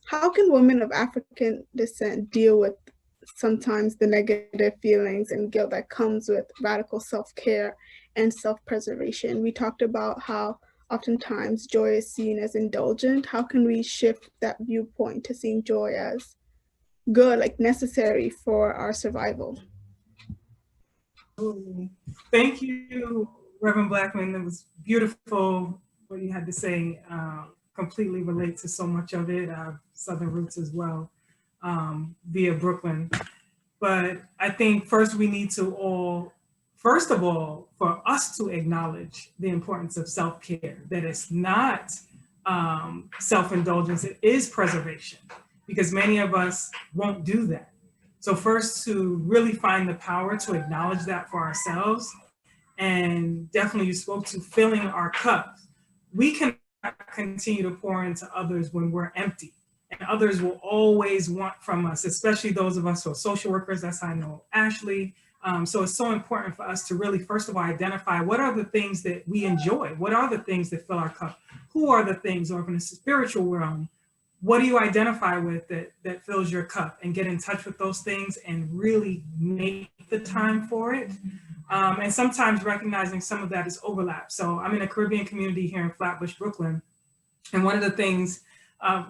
How can women of African descent deal with sometimes the negative feelings and guilt that comes with radical self-care and self-preservation? We talked about how oftentimes joy is seen as indulgent. How can we shift that viewpoint to seeing joy as good, like necessary for our survival? Thank you, Reverend Blackmon. It was beautiful what you had to say. Completely relate to so much of it. Southern roots as well, via Brooklyn. But I think first we need to all, first of all, for us to acknowledge the importance of self-care, that it's not self-indulgence, it is preservation, because many of us won't do that. So first to really find the power to acknowledge that for ourselves, and definitely you spoke to filling our cups. We cannot continue to pour into others when we're empty. And others will always want from us, especially those of us who are social workers. That's how I know Ashley. So it's so important for us to really, first of all, identify what are the things that we enjoy? What are the things that fill our cup? Who are the things, or in the spiritual realm, what do you identify with that fills your cup? And get in touch with those things and really make the time for it. And sometimes recognizing some of that is overlap. So I'm in a Caribbean community here in Flatbush, Brooklyn. And one of the things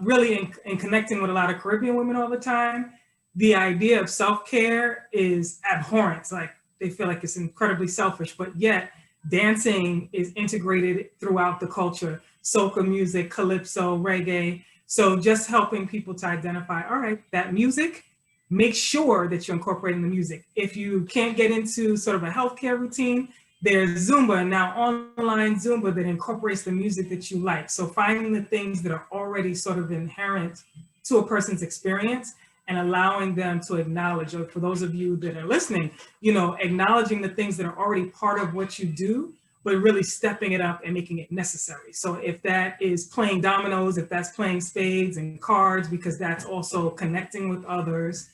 really in connecting with a lot of Caribbean women all the time, the idea of self-care is abhorrent. Like they feel like it's incredibly selfish, but yet dancing is integrated throughout the culture. Soca music, calypso, reggae. So just helping people to identify, all right, that music, make sure that you're incorporating the music. If you can't get into sort of a healthcare routine, there's Zumba, now online Zumba, that incorporates the music that you like. So finding the things that are already sort of inherent to a person's experience and allowing them to acknowledge, or for those of you that are listening, you know, acknowledging the things that are already part of what you do, but really stepping it up and making it necessary. So if that is playing dominoes, if that's playing spades and cards, because that's also connecting with others,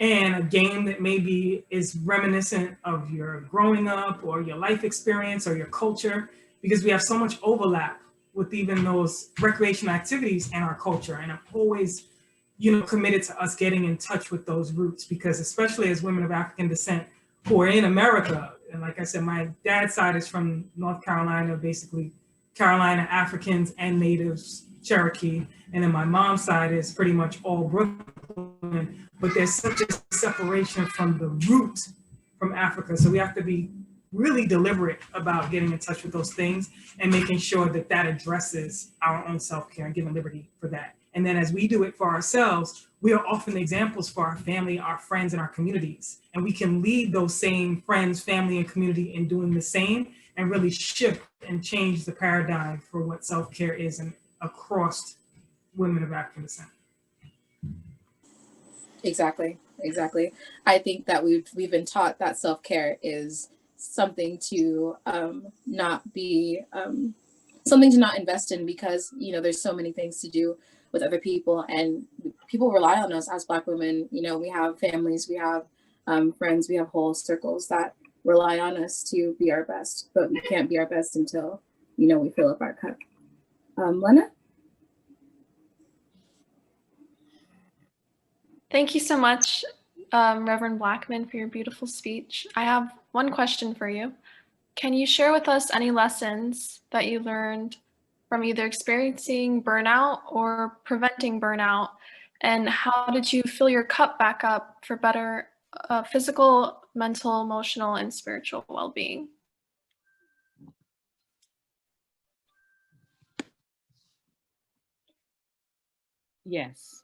and a game that maybe is reminiscent of your growing up or your life experience or your culture, because we have so much overlap with even those recreational activities in our culture. And I'm always, you know, committed to us getting in touch with those roots, because especially as women of African descent who are in America, and like I said, my dad's side is from North Carolina, basically Carolina Africans and natives, Cherokee. And then my mom's side is pretty much all Brooklyn. But there's such a separation from the root from Africa. So we have to be really deliberate about getting in touch with those things and making sure that that addresses our own self-care and giving liberty for that. And then as we do it for ourselves, we are often examples for our family, our friends, and our communities. And we can lead those same friends, family, and community in doing the same, and really shift and change the paradigm for what self-care is and across women of African descent. Exactly. I think that we've been taught that self-care is something to not invest in, because, you know, there's so many things to do with other people, and people rely on us as Black women. You know, we have families, we have friends, we have whole circles that rely on us to be our best, but we can't be our best until, you know, we fill up our cup. Lena? Thank you so much, Reverend Blackmon, for your beautiful speech. I have one question for you. Can you share with us any lessons that you learned from either experiencing burnout or preventing burnout? And how did you fill your cup back up for better physical, mental, emotional, and spiritual well-being? Yes.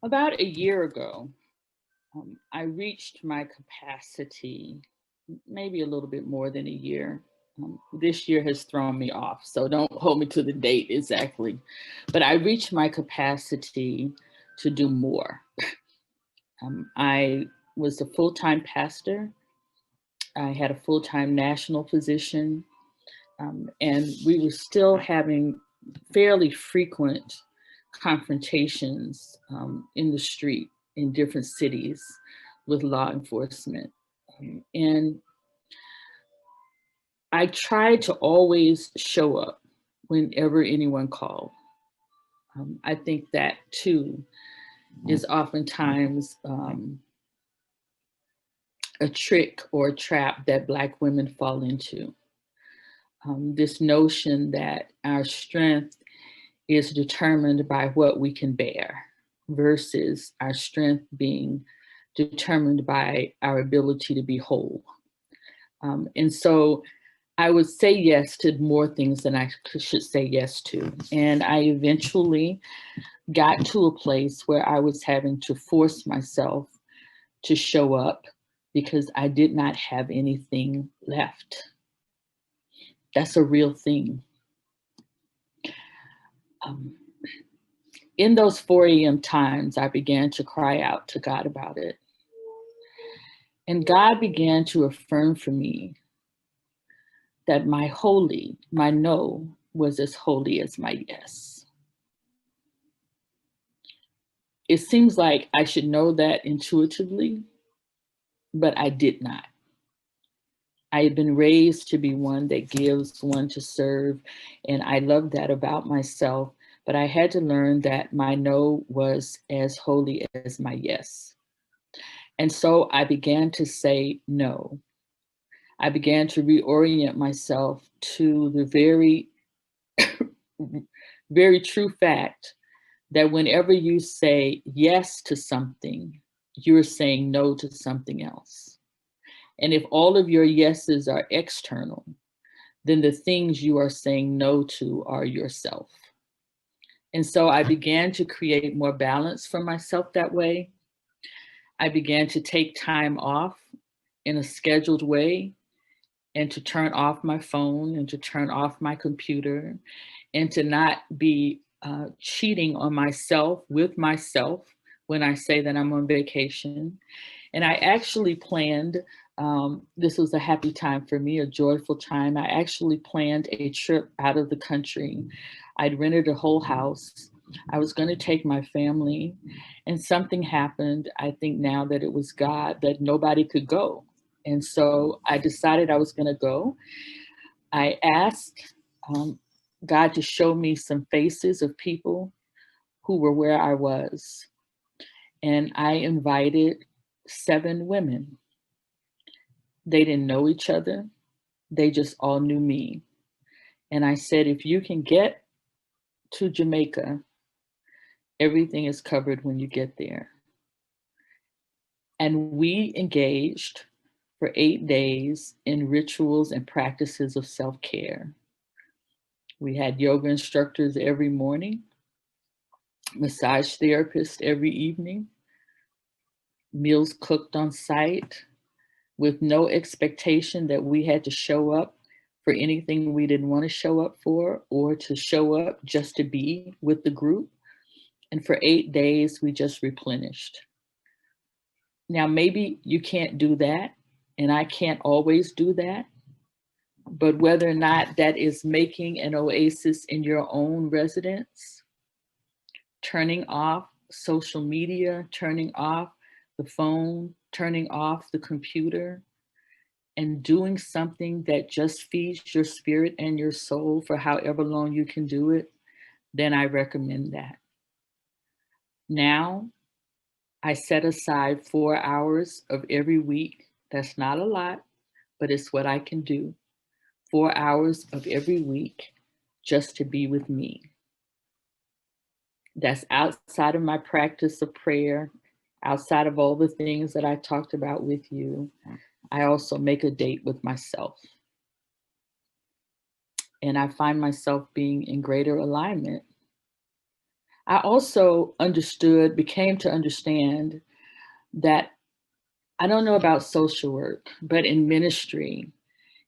About a year ago, I reached my capacity, maybe a little bit more than a year. This year has thrown me off, so don't hold me to the date exactly. But I reached my capacity to do more. I was a full-time pastor I had a full-time national position, and we were still having fairly frequent confrontations in the street in different cities with law enforcement. And I tried to always show up whenever anyone called. I think that too is oftentimes a trick or a trap that Black women fall into. This notion that our strength is determined by what we can bear versus our strength being determined by our ability to be whole. And so I would say yes to more things than I should say yes to. And I eventually got to a place where I was having to force myself to show up because I did not have anything left. That's a real thing. In those 4 a.m. times, I began to cry out to God about it. And God began to affirm for me that my no was as holy as my yes. It seems like I should know that intuitively, but I did not. I had been raised to be one that gives, one to serve, and I love that about myself, but I had to learn that my no was as holy as my yes. And so I began to say no. I began to reorient myself to the very, very true fact that whenever you say yes to something, you're saying no to something else. And if all of your yeses are external, then the things you are saying no to are yourself. And so I began to create more balance for myself that way. I began to take time off in a scheduled way and to turn off my phone and to turn off my computer and to not be cheating on myself with myself when I say that I'm on vacation. And I actually planned, this was a happy time for me, a joyful time. I actually planned a trip out of the country. I'd rented a whole house. I was going to take my family, and something happened. I think now that it was God, that nobody could go. And so I decided I was going to go. I asked God to show me some faces of people who were where I was. And I invited 7 women. They didn't know each other. They just all knew me. And I said, if you can get to Jamaica, everything is covered when you get there. And we engaged for 8 days in rituals and practices of self-care. We had yoga instructors every morning, massage therapists every evening, meals cooked on site with no expectation that we had to show up for anything we didn't want to show up for or to show up just to be with the group. And for 8 days, we just replenished. Now, maybe you can't do that, and I can't always do that, but whether or not that is making an oasis in your own residence, turning off social media, turning off the phone, turning off the computer, and doing something that just feeds your spirit and your soul for however long you can do it, then I recommend that. Now, I set aside 4 hours of every week. That's not a lot, but it's what I can do. 4 hours of every week just to be with me. That's outside of my practice of prayer, outside of all the things that I talked about with you. I also make a date with myself. And I find myself being in greater alignment. I also became to understand that I don't know about social work, but in ministry,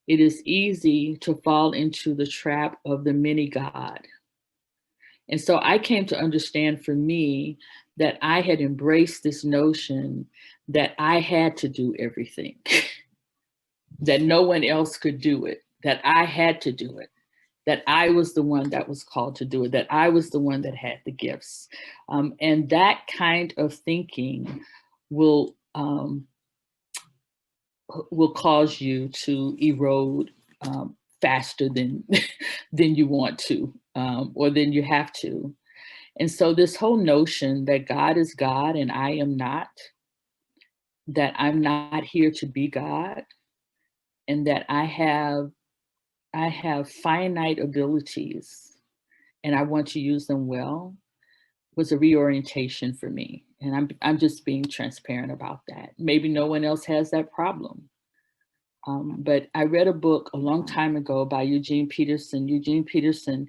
it is easy to fall into the trap of the mini God. And so I came to understand for me that I had embraced this notion that I had to do everything. that no one else could do it, that I had to do it, that I was the one that was called to do it, that I was the one that had the gifts. And that kind of thinking will cause you to erode faster than you want to, or than you have to. And so this whole notion that God is God and I am not, that I'm not here to be God, and that I have finite abilities and I want to use them well, was a reorientation for me. And I'm just being transparent about that. Maybe no one else has that problem. But I read a book a long time ago by Eugene Peterson. Eugene Peterson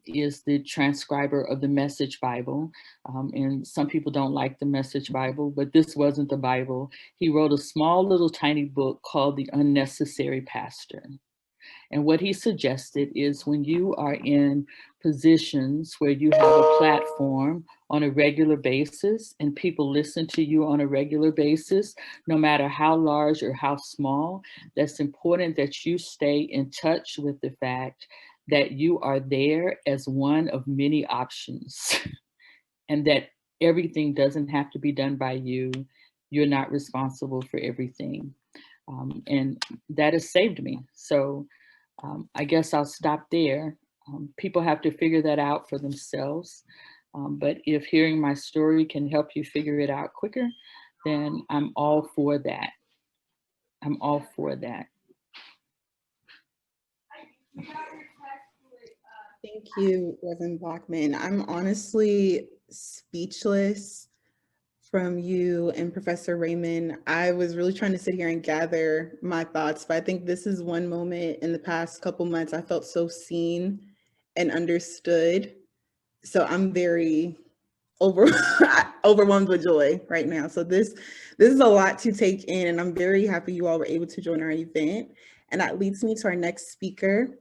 is the transcriber of the Message Bible. And some people don't like the Message Bible, but this wasn't the Bible. He wrote a small little tiny book called The Unnecessary Pastor. And what he suggested is when you are in positions where you have a platform on a regular basis and people listen to you on a regular basis, no matter how large or how small, that's important that you stay in touch with the fact that you are there as one of many options and that everything doesn't have to be done by you. You're not responsible for everything. And that has saved me. So I guess I'll stop there. People have to figure that out for themselves. But if hearing my story can help you figure it out quicker, then I'm all for that. I'm all for that. Thank you, Reverend Blackmon. I'm honestly speechless from you and Professor Raymond. I was really trying to sit here and gather my thoughts, but I think this is one moment in the past couple months I felt so seen and understood. So I'm very overwhelmed with joy right now. So this is a lot to take in, and I'm very happy you all were able to join our event. And that leads me to our next speaker,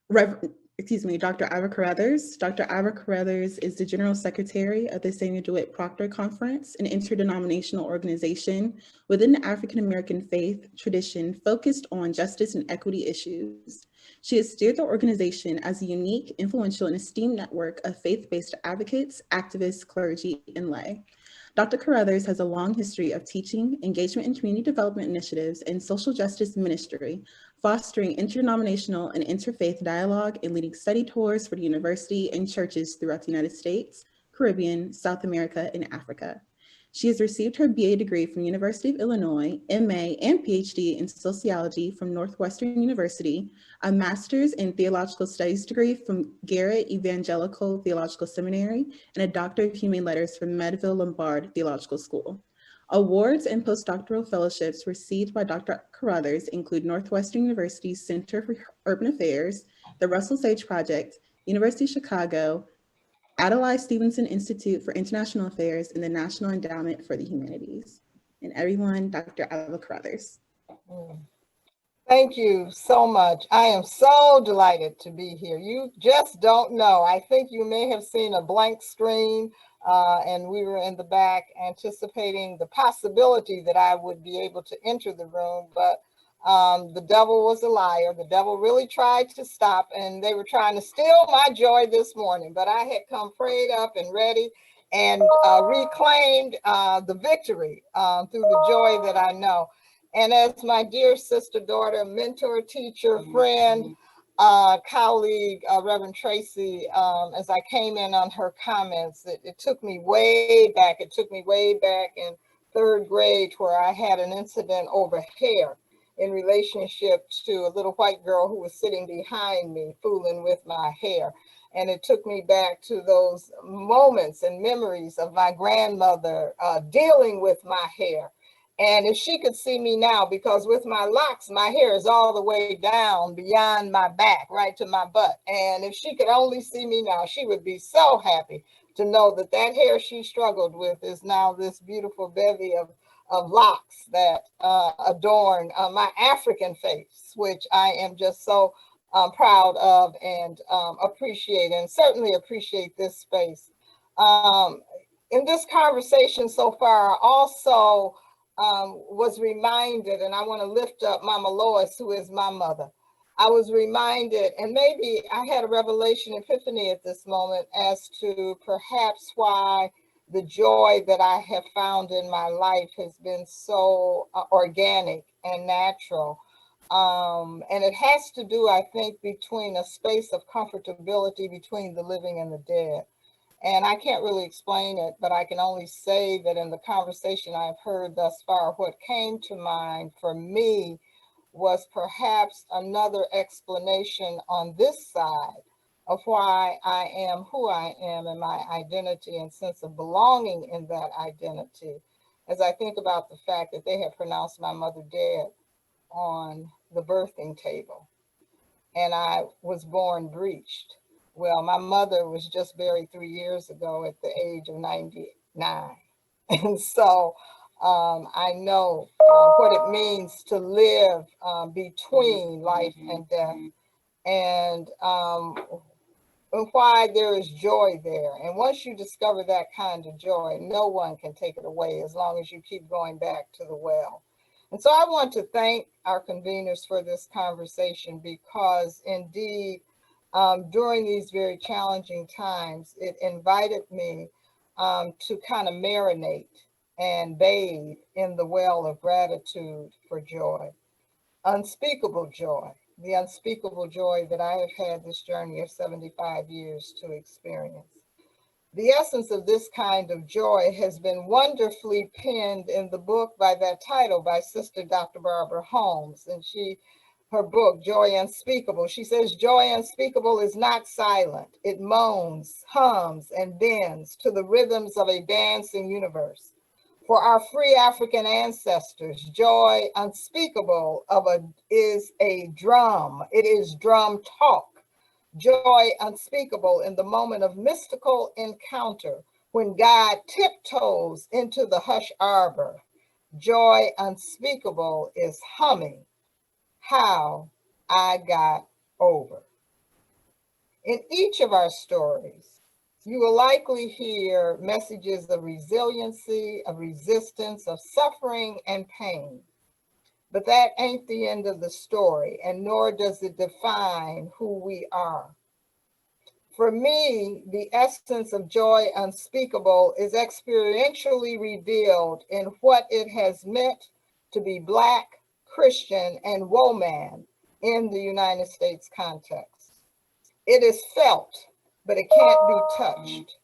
Dr. Iva Carruthers. Dr. Iva Carruthers is the General Secretary of the Samuel DeWitt Proctor Conference, an interdenominational organization within the African American faith tradition focused on justice and equity issues. She has steered the organization as a unique, influential, and esteemed network of faith-based advocates, activists, clergy, and lay. Dr. Carruthers has a long history of teaching, engagement in community development initiatives, and social justice ministry, fostering interdenominational and interfaith dialogue and leading study tours for the university and churches throughout the United States, Caribbean, South America, and Africa. She has received her BA degree from University of Illinois, MA and PhD in sociology from Northwestern University, a master's in theological studies degree from Garrett Evangelical Theological Seminary, and a doctor of human letters from Medville Lombard Theological School. Awards and postdoctoral fellowships received by Dr. Carruthers include Northwestern University's Center for Urban Affairs, the Russell Sage Project, University of Chicago, Adlai Stevenson Institute for International Affairs, and the National Endowment for the Humanities. And everyone, Dr. Iva Carruthers. Thank you so much. I am so delighted to be here. You just don't know. I think you may have seen a blank screen and we were in the back anticipating the possibility that I would be able to enter the room, but the devil was a liar. The devil really tried to stop, and they were trying to steal my joy this morning, but I had come prayed up and ready and reclaimed the victory through the joy that I know. And as my dear sister, daughter, mentor, teacher, friend, colleague, Reverend Traci, as I came in on her comments, it took me way back. It took me way back in third grade where I had an incident over hair in relationship to a little white girl who was sitting behind me, fooling with my hair. And it took me back to those moments and memories of my grandmother dealing with my hair. And if she could see me now, because with my locks, my hair is all the way down beyond my back, right to my butt. And if she could only see me now, she would be so happy to know that that hair she struggled with is now this beautiful bevy of locks that adorn my African face, which I am just so proud of and appreciate, and certainly appreciate this space. In this conversation so far, also was reminded, and I want to lift up Mama Lois, who is my mother. I was reminded, and maybe I had a revelation epiphany at this moment as to perhaps why the joy that I have found in my life has been so organic and natural. And it has to do, I think, between a space of comfortability between the living and the dead. And I can't really explain it, but I can only say that in the conversation I've heard thus far, what came to mind for me was perhaps another explanation on this side of why I am who I am and my identity and sense of belonging in that identity. As I think about the fact that they had pronounced my mother dead on the birthing table and I was born breached. Well, my mother was just buried 3 years ago at the age of 99. And so I know what it means to live between life and death, and why there is joy there. And once you discover that kind of joy, no one can take it away as long as you keep going back to the well. And so I want to thank our conveners for this conversation, because indeed, during these very challenging times, it invited me to kind of marinate and bathe in the well of gratitude for joy, unspeakable joy, the unspeakable joy that I have had this journey of 75 years to experience. The essence of this kind of joy has been wonderfully penned in the book by that title by Sister Dr. Barbara Holmes, and her book, Joy Unspeakable. She says, joy unspeakable is not silent. It moans, hums, and bends to the rhythms of a dancing universe. For our free African ancestors, joy unspeakable is a drum. It is drum talk. Joy unspeakable in the moment of mystical encounter when God tiptoes into the hush arbor. Joy unspeakable is humming how I got over. In each of our stories, you will likely hear messages of resiliency, of resistance, of suffering and pain. But that ain't the end of the story, and nor does it define who we are. For me, the essence of joy unspeakable is experientially revealed in what it has meant to be Black, Christian, and woman in the United States context. It is felt, but it can't be touched.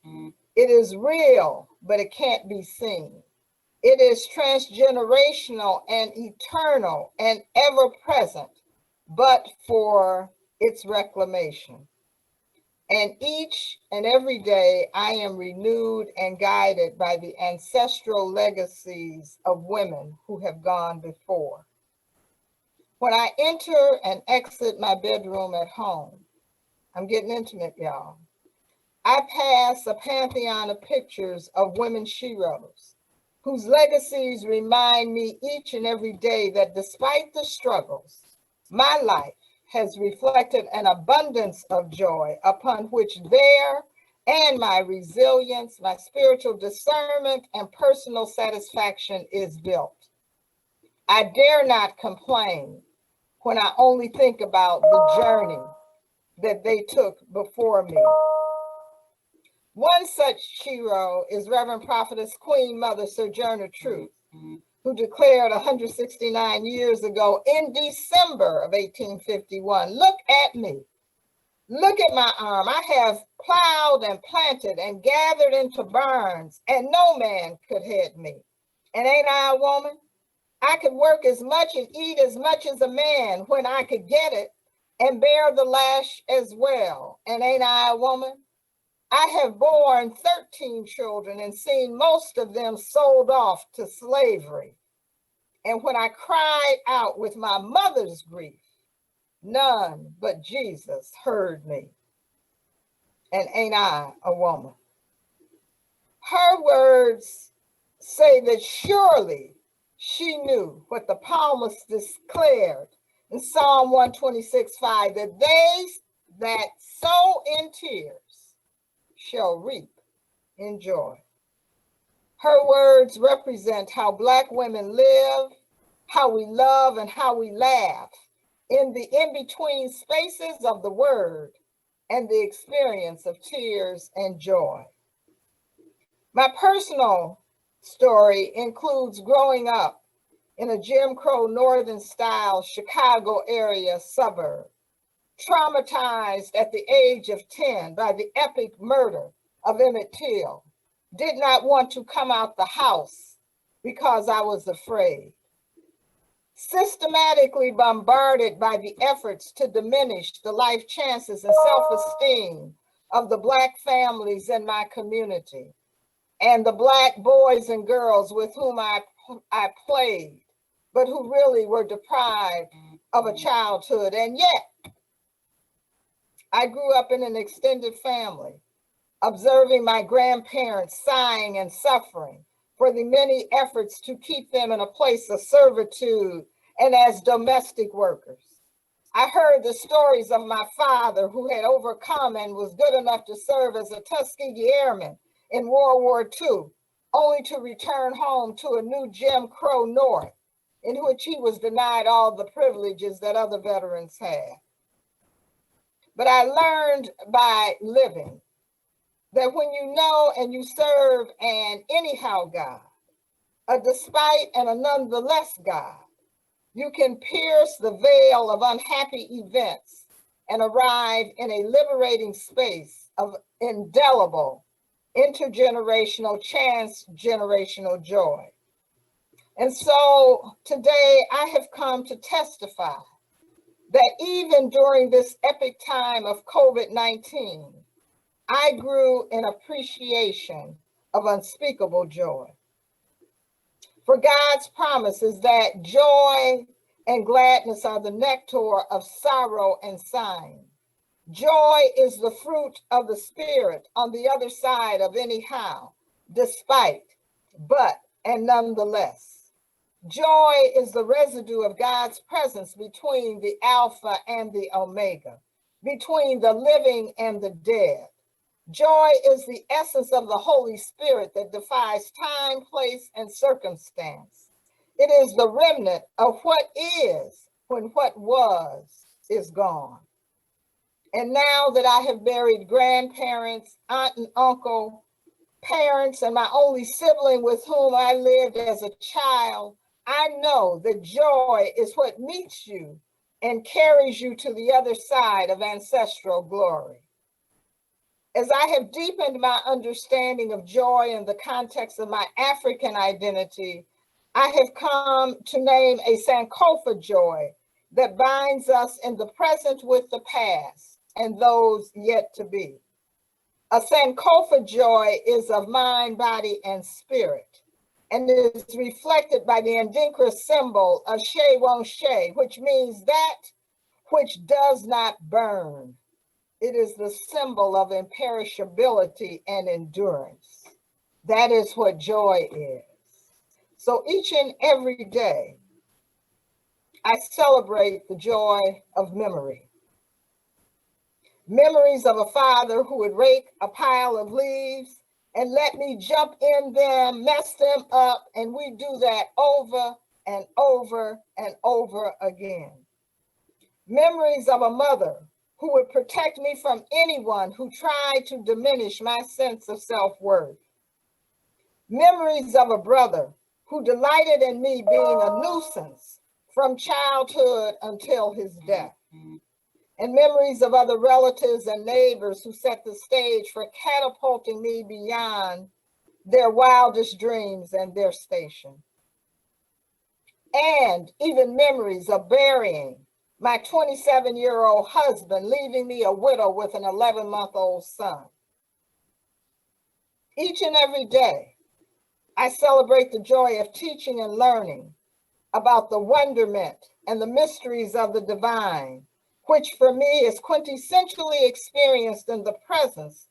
It is real, but it can't be seen. It is transgenerational and eternal and ever present, but for its reclamation. And each and every day, I am renewed and guided by the ancestral legacies of women who have gone before. When I enter and exit my bedroom at home, I'm getting intimate, y'all. I pass a pantheon of pictures of women sheroes, whose legacies remind me each and every day that despite the struggles, my life has reflected an abundance of joy upon which their and my resilience, my spiritual discernment, and personal satisfaction is built. I dare not complain when I only think about the journey that they took before me. One such hero is Reverend Prophetess Queen Mother Sojourner Truth, who declared 169 years ago in December of 1851, look at me, look at my arm. I have plowed and planted and gathered into barns, and no man could head me. And ain't I a woman? I could work as much and eat as much as a man when I could get it, and bear the lash as well. And ain't I a woman? I have borne 13 children and seen most of them sold off to slavery. And when I cried out with my mother's grief, none but Jesus heard me. And ain't I a woman? Her words say that surely she knew what the psalmist declared in Psalm 126:5, that they that sow in tears shall reap in joy. Her words represent how Black women live, how we love, and how we laugh in the in-between spaces of the word and the experience of tears and joy. My personal story includes growing up in a Jim Crow Northern style Chicago area suburb, traumatized at the age of 10 by the epic murder of Emmett Till, did not want to come out the house because I was afraid. Systematically bombarded by the efforts to diminish the life chances and self-esteem of the Black families in my community and the Black boys and girls with whom I played, but who really were deprived of a childhood. And yet, I grew up in an extended family, observing my grandparents sighing and suffering for the many efforts to keep them in a place of servitude and as domestic workers. I heard the stories of my father who had overcome and was good enough to serve as a Tuskegee Airman in World War II, only to return home to a new Jim Crow North in which he was denied all the privileges that other veterans had. But I learned by living that when you know and you serve an anyhow God, a despite and a nonetheless God, you can pierce the veil of unhappy events and arrive in a liberating space of indelible, intergenerational, transgenerational joy. And so today I have come to testify that even during this epic time of COVID-19, I grew in appreciation of unspeakable joy. For God's promise is that joy and gladness are the nectar of sorrow and sighing. Joy is the fruit of the Spirit on the other side of anyhow, despite, but, and nonetheless. Joy is the residue of God's presence between the Alpha and the Omega, between the living and the dead. Joy is the essence of the Holy Spirit that defies time, place, and circumstance. It is the remnant of what is when what was is gone. And now that I have buried grandparents, aunt and uncle, parents, and my only sibling with whom I lived as a child, I know that joy is what meets you and carries you to the other side of ancestral glory. As I have deepened my understanding of joy in the context of my African identity, I have come to name a Sankofa joy that binds us in the present with the past and those yet to be. A Sankofa joy is of mind, body, and spirit, and is reflected by the Ndinkra symbol of Shewonshe, which means that which does not burn. It is the symbol of imperishability and endurance. That is what joy is. So each and every day, I celebrate the joy of memory. Memories of a father who would rake a pile of leaves and let me jump in them, mess them up, and we do that over and over and over again. Memories of a mother who would protect me from anyone who tried to diminish my sense of self-worth. Memories of a brother who delighted in me being a nuisance from childhood until his death. And memories of other relatives and neighbors who set the stage for catapulting me beyond their wildest dreams and their station. And even memories of burying my 27-year-old husband, leaving me a widow with an 11-month-old son. Each and every day, I celebrate the joy of teaching and learning about the wonderment and the mysteries of the divine, which for me is quintessentially experienced in the presence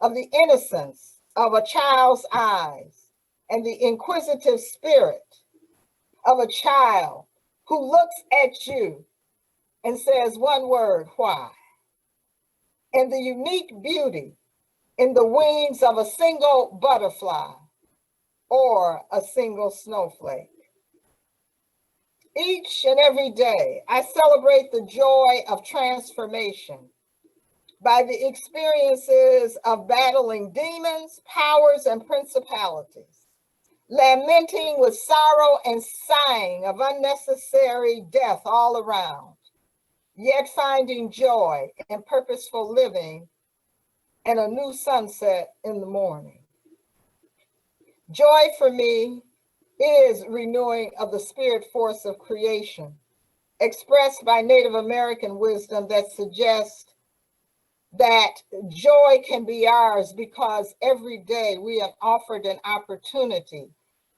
of the innocence of a child's eyes and the inquisitive spirit of a child who looks at you and says one word, why? And the unique beauty in the wings of a single butterfly or a single snowflake. Each and every day, I celebrate the joy of transformation by the experiences of battling demons, powers, and principalities, lamenting with sorrow and sighing of unnecessary death all around, yet finding joy in purposeful living and a new sunset in the morning. Joy for me is renewing of the spirit force of creation, expressed by Native American wisdom that suggests that joy can be ours because every day we have offered an opportunity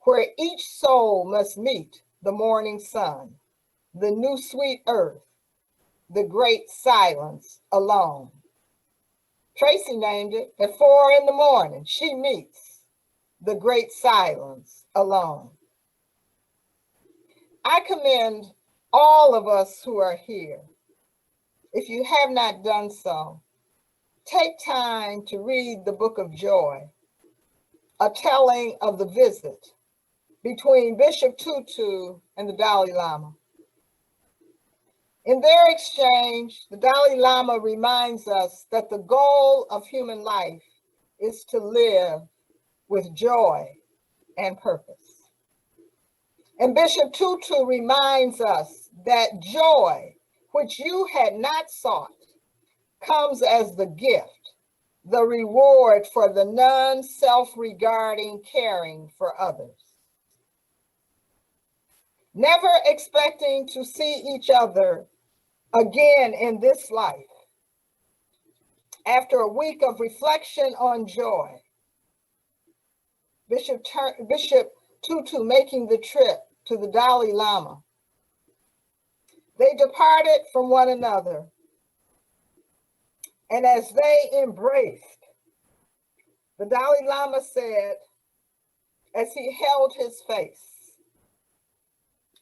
where each soul must meet the morning sun, the new sweet earth, the great silence alone. Traci named it at 4 in the morning. She meets the great silence alone. I commend all of us who are here. If you have not done so, take time to read the Book of Joy, a telling of the visit between Bishop Tutu and the Dalai Lama. In their exchange, the Dalai Lama reminds us that the goal of human life is to live with joy and purpose. And Bishop Tutu reminds us that joy, which you had not sought, comes as the gift, the reward for the non-self-regarding caring for others. Never expecting to see each other again in this life, after a week of reflection on joy, Bishop Tutu making the trip to the Dalai Lama, they departed from one another. And as they embraced, the Dalai Lama said, as he held his face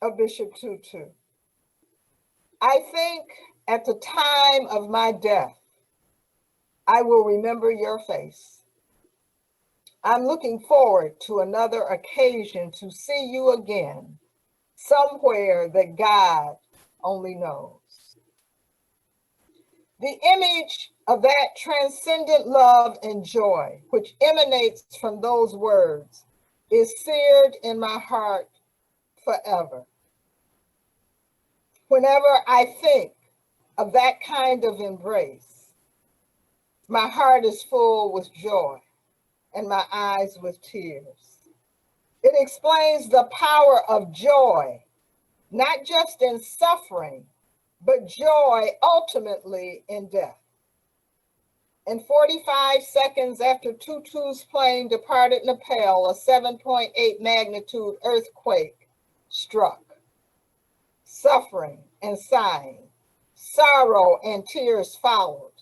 of Bishop Tutu, I think at the time of my death, I will remember your face. I'm looking forward to another occasion to see you again, somewhere that God only knows. The image of that transcendent love and joy, which emanates from those words, is seared in my heart forever. Whenever I think of that kind of embrace, my heart is full with joy and my eyes with tears. It explains the power of joy, not just in suffering, but joy ultimately in death. And 45 seconds after Tutu's plane departed Nepal, a 7.8 magnitude earthquake struck. Suffering and sighing, sorrow and tears followed.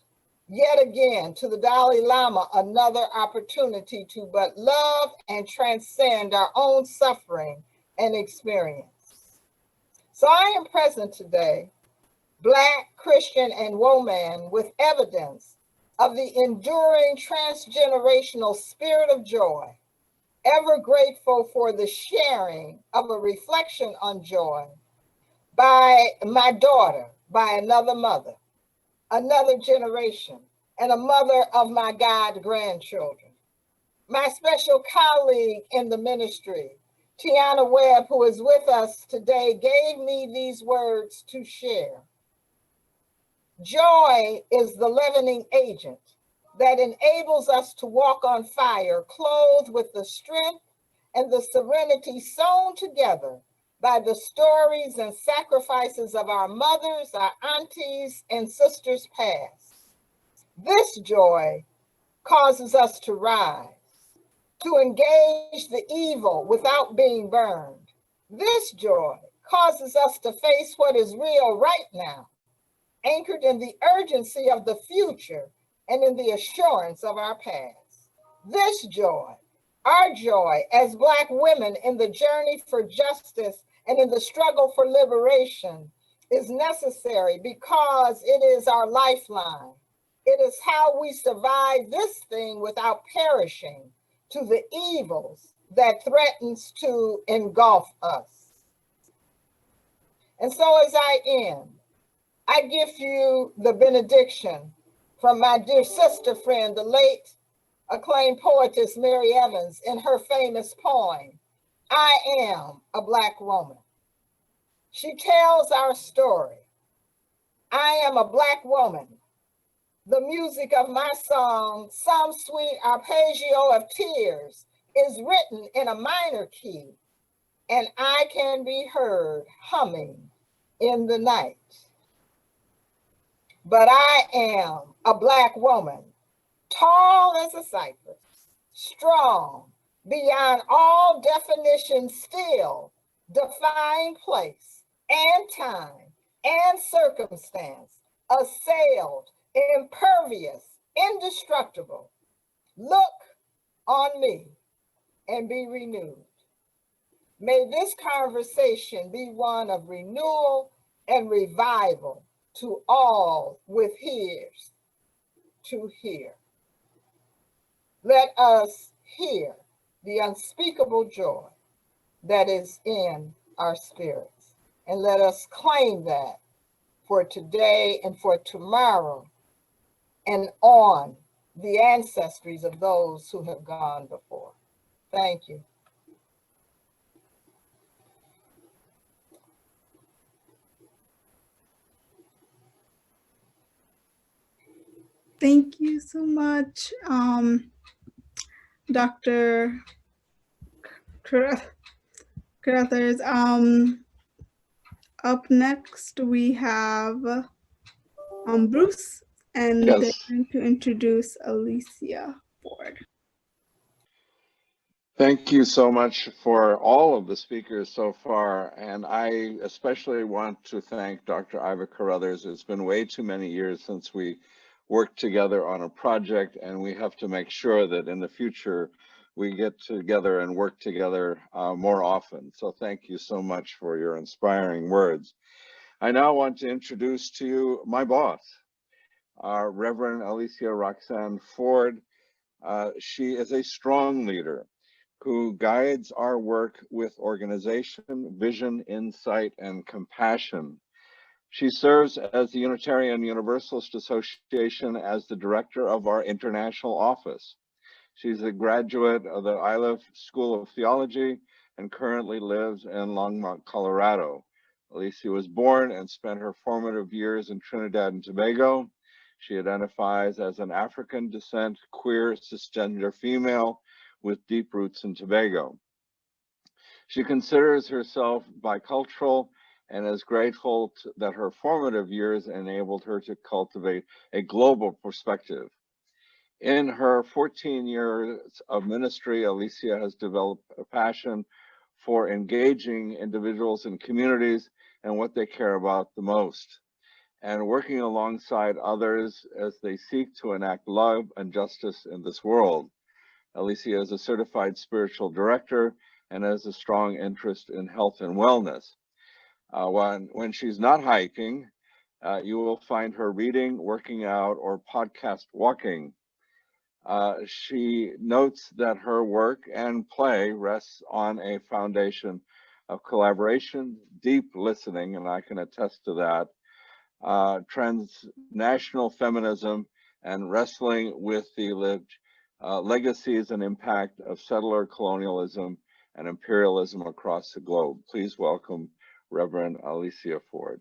Yet again, to the Dalai Lama, another opportunity to but love and transcend our own suffering and experience. So I am present today, Black, Christian, and woman, with evidence of the enduring transgenerational spirit of joy, ever grateful for the sharing of a reflection on joy by my daughter, by another mother, another generation, and a mother of my God grandchildren. My special colleague in the ministry, Tiana Webb, who is with us today, gave me these words to share. Joy is the leavening agent that enables us to walk on fire, clothed with the strength and the serenity sewn together by the stories and sacrifices of our mothers, our aunties, and sisters past. This joy causes us to rise, to engage the evil without being burned. This joy causes us to face what is real right now, anchored in the urgency of the future and in the assurance of our past. This joy, our joy as Black women in the journey for justice and in the struggle for liberation, is necessary because it is our lifeline. It is how we survive this thing without perishing to the evils that threatens to engulf us. And so as I end, I give you the benediction from my dear sister friend, the late acclaimed poetess Mary Evans, in her famous poem, I Am a Black Woman. She tells our story. I am a Black woman. The music of my song, Some Sweet Arpeggio of Tears, is written in a minor key, and I can be heard humming in the night. But I am a Black woman, tall as a cypress, strong, beyond all definition, still defying place and time and circumstance, assailed, impervious, indestructible. Look on me and be renewed. May this conversation be one of renewal and revival to all with ears to hear. Let us hear the unspeakable joy that is in our spirits, and let us claim that for today and for tomorrow and on the ancestries of those who have gone before. Thank you. Thank you so much, Dr. Carruthers. Up next, we have Bruce, and Yes. they're going to introduce Alicia Forde. Thank you so much for all of the speakers so far. And I especially want to thank Dr. Iva Carruthers. It's been way too many years since we worked together on a project, and we have to make sure that in the future we get together and work together more often. So thank you so much for your inspiring words. I now want to introduce to you my boss, Reverend Alicia Roxanne Forde. She is a strong leader who guides our work with organization, vision, insight, and compassion. She serves as the Unitarian Universalist Association as the director of our international office. She's a graduate of the Iliff School of Theology and currently lives in Longmont, Colorado. Alicia was born and spent her formative years in Trinidad and Tobago. She identifies as an African descent, queer, cisgender female with deep roots in Tobago. She considers herself bicultural and is grateful that her formative years enabled her to cultivate a global perspective. In her 14 years of ministry, Alicia has developed a passion for engaging individuals and communities and what they care about the most, and working alongside others as they seek to enact love and justice in this world. Alicia is a certified spiritual director and has a strong interest in health and wellness. When she's not hiking, you will find her reading, working out, or podcast walking. She notes that her work and play rests on a foundation of collaboration, deep listening, and I can attest to that, transnational feminism, and wrestling with the lived legacies and impact of settler colonialism and imperialism across the globe. Please welcome Reverend Alicia Forde.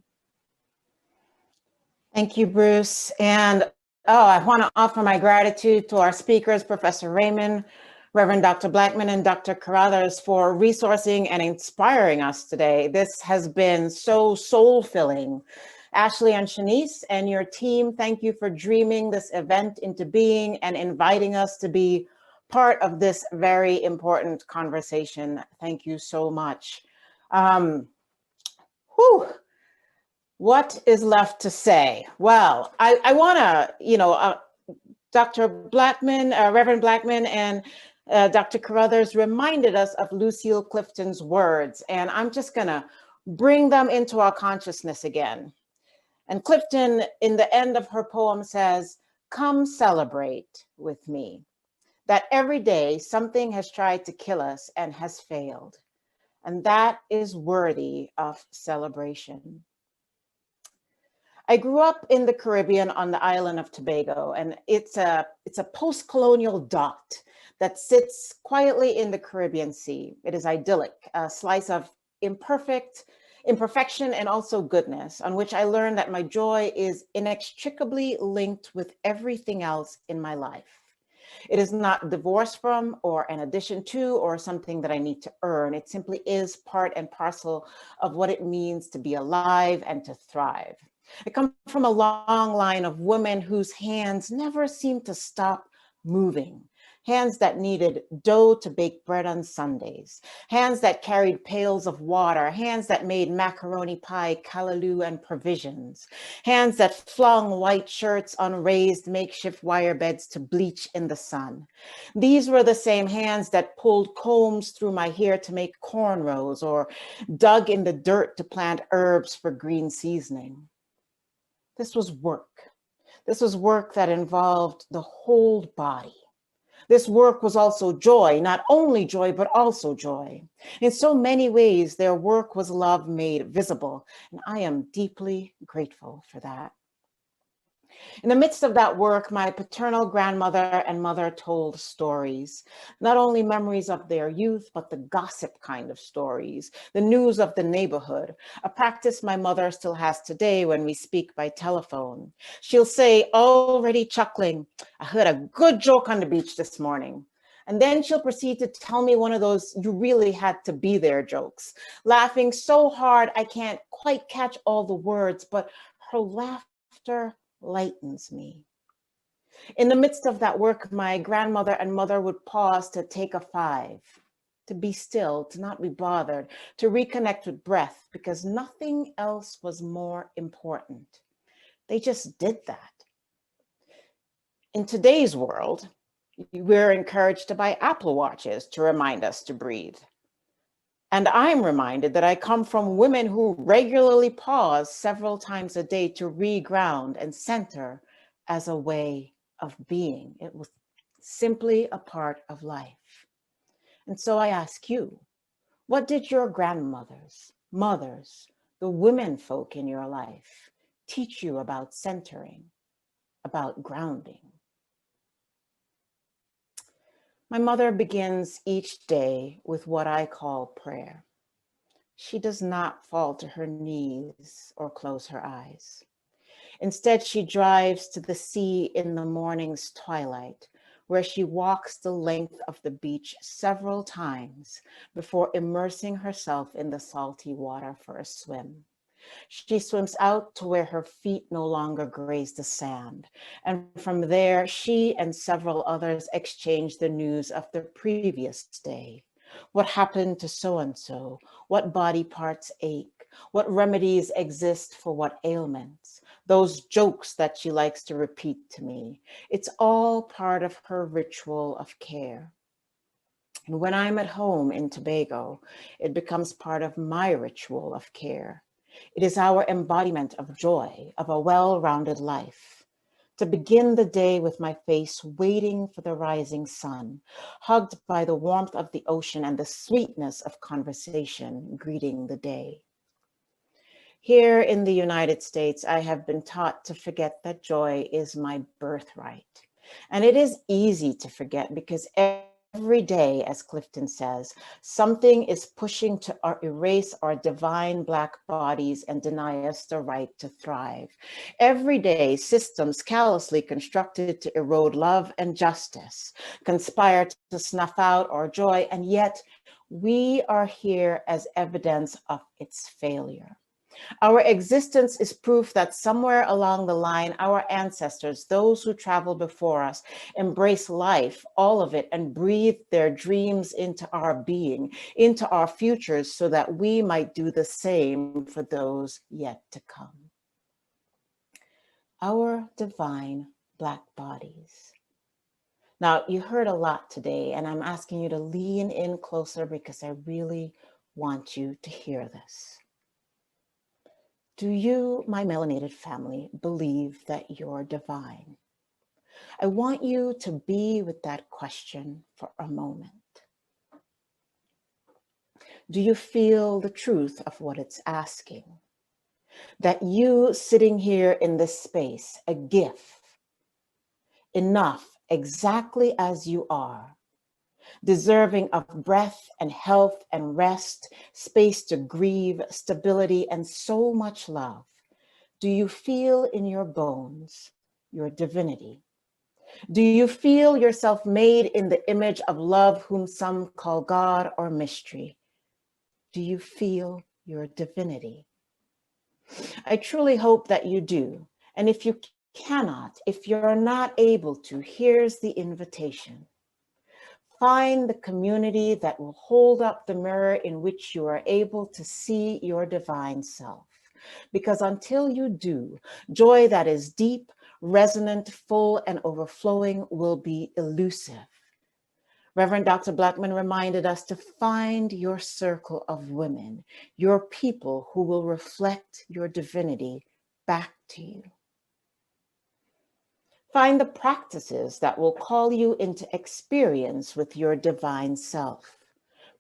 Thank you, Bruce. And I want to offer my gratitude to our speakers, Professor Raymond, Reverend Dr. Blackmon, and Dr. Carruthers for resourcing and inspiring us today. This has been so soul-filling. Ashley and Shanice and your team, thank you for dreaming this event into being and inviting us to be part of this very important conversation. Thank you so much. What is left to say? Well, I want to, Dr. Blackmon, Reverend Blackmon, and Dr. Carruthers reminded us of Lucille Clifton's words, and I'm just going to bring them into our consciousness again. And Clifton, in the end of her poem, says, "Come celebrate with me." that every day something has tried to kill us and has failed. And that is worthy of celebration. I grew up in the Caribbean on the island of Tobago, and it's a post-colonial dot that sits quietly in the Caribbean Sea. It is idyllic, a slice of imperfection and also goodness, on which I learned that my joy is inextricably linked with everything else in my life. It is not divorced from or an addition to or something that I need to earn. It simply is part and parcel of what it means to be alive and to thrive. I come from a long line of women whose hands never seemed to stop moving. Hands that kneaded dough to bake bread on Sundays, hands that carried pails of water, hands that made macaroni pie, callaloo, and provisions, hands that flung white shirts on raised makeshift wire beds to bleach in the sun. These were the same hands that pulled combs through my hair to make cornrows or dug in the dirt to plant herbs for green seasoning. This was work. This was work that involved the whole body. This work was also joy, not only joy, but also joy. In so many ways, their work was love made visible, and I am deeply grateful for that. In the midst of that work, my paternal grandmother and mother told stories, not only memories of their youth, but the gossip kind of stories, the news of the neighborhood, a practice my mother still has today when we speak by telephone. She'll say, already chuckling, I heard a good joke on the beach this morning. And then she'll proceed to tell me one of those you really had to be there jokes, laughing so hard I can't quite catch all the words, but her laughter lightens me. In the midst of that work, my grandmother and mother would pause to take a 5, to be still, to not be bothered, to reconnect with breath, because nothing else was more important. They just did that. In today's world, we're encouraged to buy Apple Watches to remind us to breathe. And I'm reminded that I come from women who regularly pause several times a day to reground and center as a way of being. It was simply a part of life. And so I ask you, what did your grandmothers, mothers, the women folk in your life teach you about centering, about grounding? My mother begins each day with what I call prayer. She does not fall to her knees or close her eyes. Instead, she drives to the sea in the morning's twilight, where she walks the length of the beach several times before immersing herself in the salty water for a swim. She swims out to where her feet no longer graze the sand. And from there, she and several others exchange the news of the previous day. What happened to so-and-so? What body parts ache? What remedies exist for what ailments? Those jokes that she likes to repeat to me. It's all part of her ritual of care. And when I'm at home in Tobago, it becomes part of my ritual of care. It is our embodiment of joy, of a well-rounded life. To begin the day with my face waiting for the rising sun, hugged by the warmth of the ocean and the sweetness of conversation greeting the day. Here in the United States, I have been taught to forget that joy is my birthright. And it is easy to forget because every day, as Clifton says, something is pushing to erase our divine Black bodies and deny us the right to thrive. Every day, systems callously constructed to erode love and justice conspire to snuff out our joy, and yet we are here as evidence of its failure. Our existence is proof that somewhere along the line, our ancestors, those who traveled before us, embraced life, all of it, and breathed their dreams into our being, into our futures, so that we might do the same for those yet to come. Our divine Black bodies. Now, you heard a lot today, and I'm asking you to lean in closer because I really want you to hear this. Do you, my melanated family, believe that you're divine? I want you to be with that question for a moment. Do you feel the truth of what it's asking? That you sitting here in this space, a gift, enough exactly as you are, deserving of breath and health and rest, space to grieve, stability, and so much love. Do you feel in your bones your divinity? Do you feel yourself made in the image of love, whom some call God or mystery? Do you feel your divinity? I truly hope that you do. And if you cannot, if you're not able to, here's the invitation. Find the community that will hold up the mirror in which you are able to see your divine self. Because until you do, joy that is deep, resonant, full, and overflowing will be elusive. Reverend Dr. Blackmon reminded us to find your circle of women, your people who will reflect your divinity back to you. Find the practices that will call you into experience with your divine self.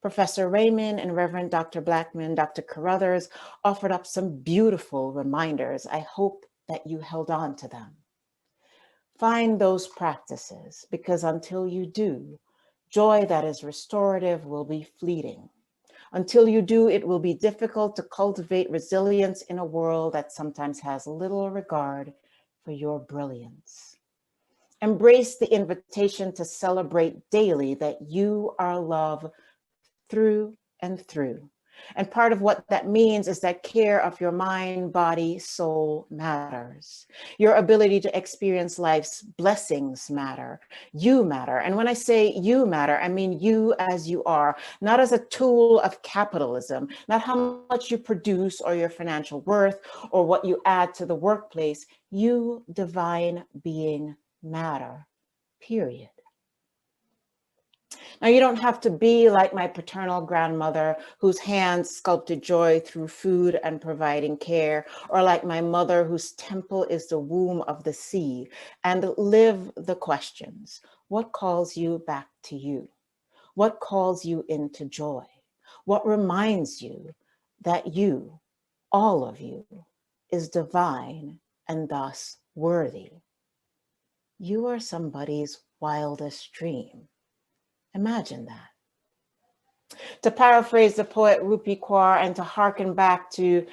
Professor Raymond and Reverend Dr. Blackmon, Dr. Carruthers offered up some beautiful reminders. I hope that you held on to them. Find those practices, because until you do, joy that is restorative will be fleeting. Until you do, it will be difficult to cultivate resilience in a world that sometimes has little regard for your brilliance. Embrace the invitation to celebrate daily that you are love through and through. And part of what that means is that care of your mind, body, soul matters. Your ability to experience life's blessings matter. You matter. And when I say you matter, I mean you as you are, not as a tool of capitalism, not how much you produce or your financial worth or what you add to the workplace. You, divine being, matter, period. Now, you don't have to be like my paternal grandmother, whose hands sculpted joy through food and providing care, or like my mother, whose temple is the womb of the sea, and live the questions. What calls you back to you? What calls you into joy? What reminds you that you, all of you, is divine and thus worthy? You are somebody's wildest dream. Imagine that. To paraphrase the poet Rupi Kaur and to hearken back to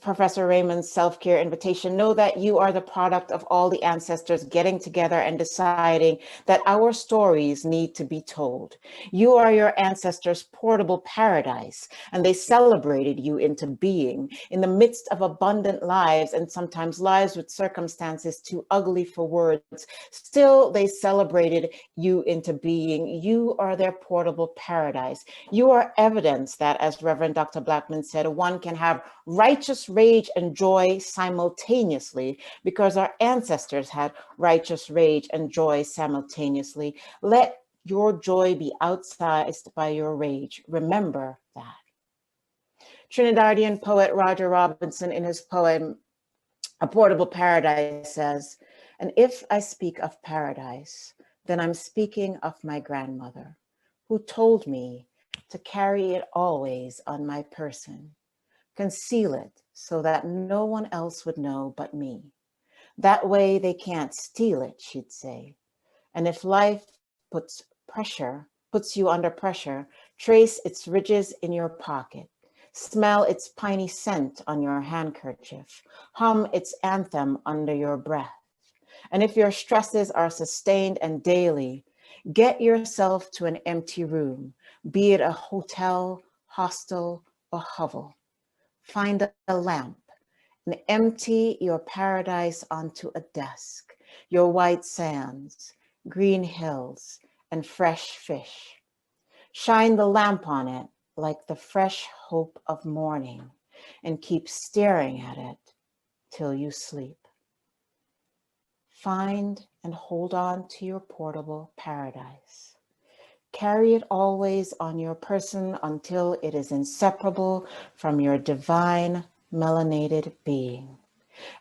Professor Raymond's self-care invitation, know that you are the product of all the ancestors getting together and deciding that our stories need to be told. You are your ancestors' portable paradise, and they celebrated you into being in the midst of abundant lives, and sometimes lives with circumstances too ugly for words. Still, they celebrated you into being. You are their portable paradise. You are evidence that, as Reverend Dr. Blackmon said, one can have righteous rage and joy simultaneously, because our ancestors had righteous rage and joy simultaneously. Let your joy be outsized by your rage. Remember that. Trinidadian poet Roger Robinson, in his poem, A Portable Paradise, says, "And if I speak of paradise, then I'm speaking of my grandmother, who told me to carry it always on my person, conceal it so that no one else would know but me. That way they can't steal it," she'd say. "And if life puts you under pressure, trace its ridges in your pocket. Smell its piney scent on your handkerchief. Hum its anthem under your breath. And if your stresses are sustained and daily, get yourself to an empty room, be it a hotel, hostel, or hovel. Find a lamp and empty your paradise onto a desk, your white sands, green hills, and fresh fish. Shine the lamp on it like the fresh hope of morning, and keep staring at it till you sleep. Find and hold on to your portable paradise. Carry it always on your person until it is inseparable from your divine melanated being.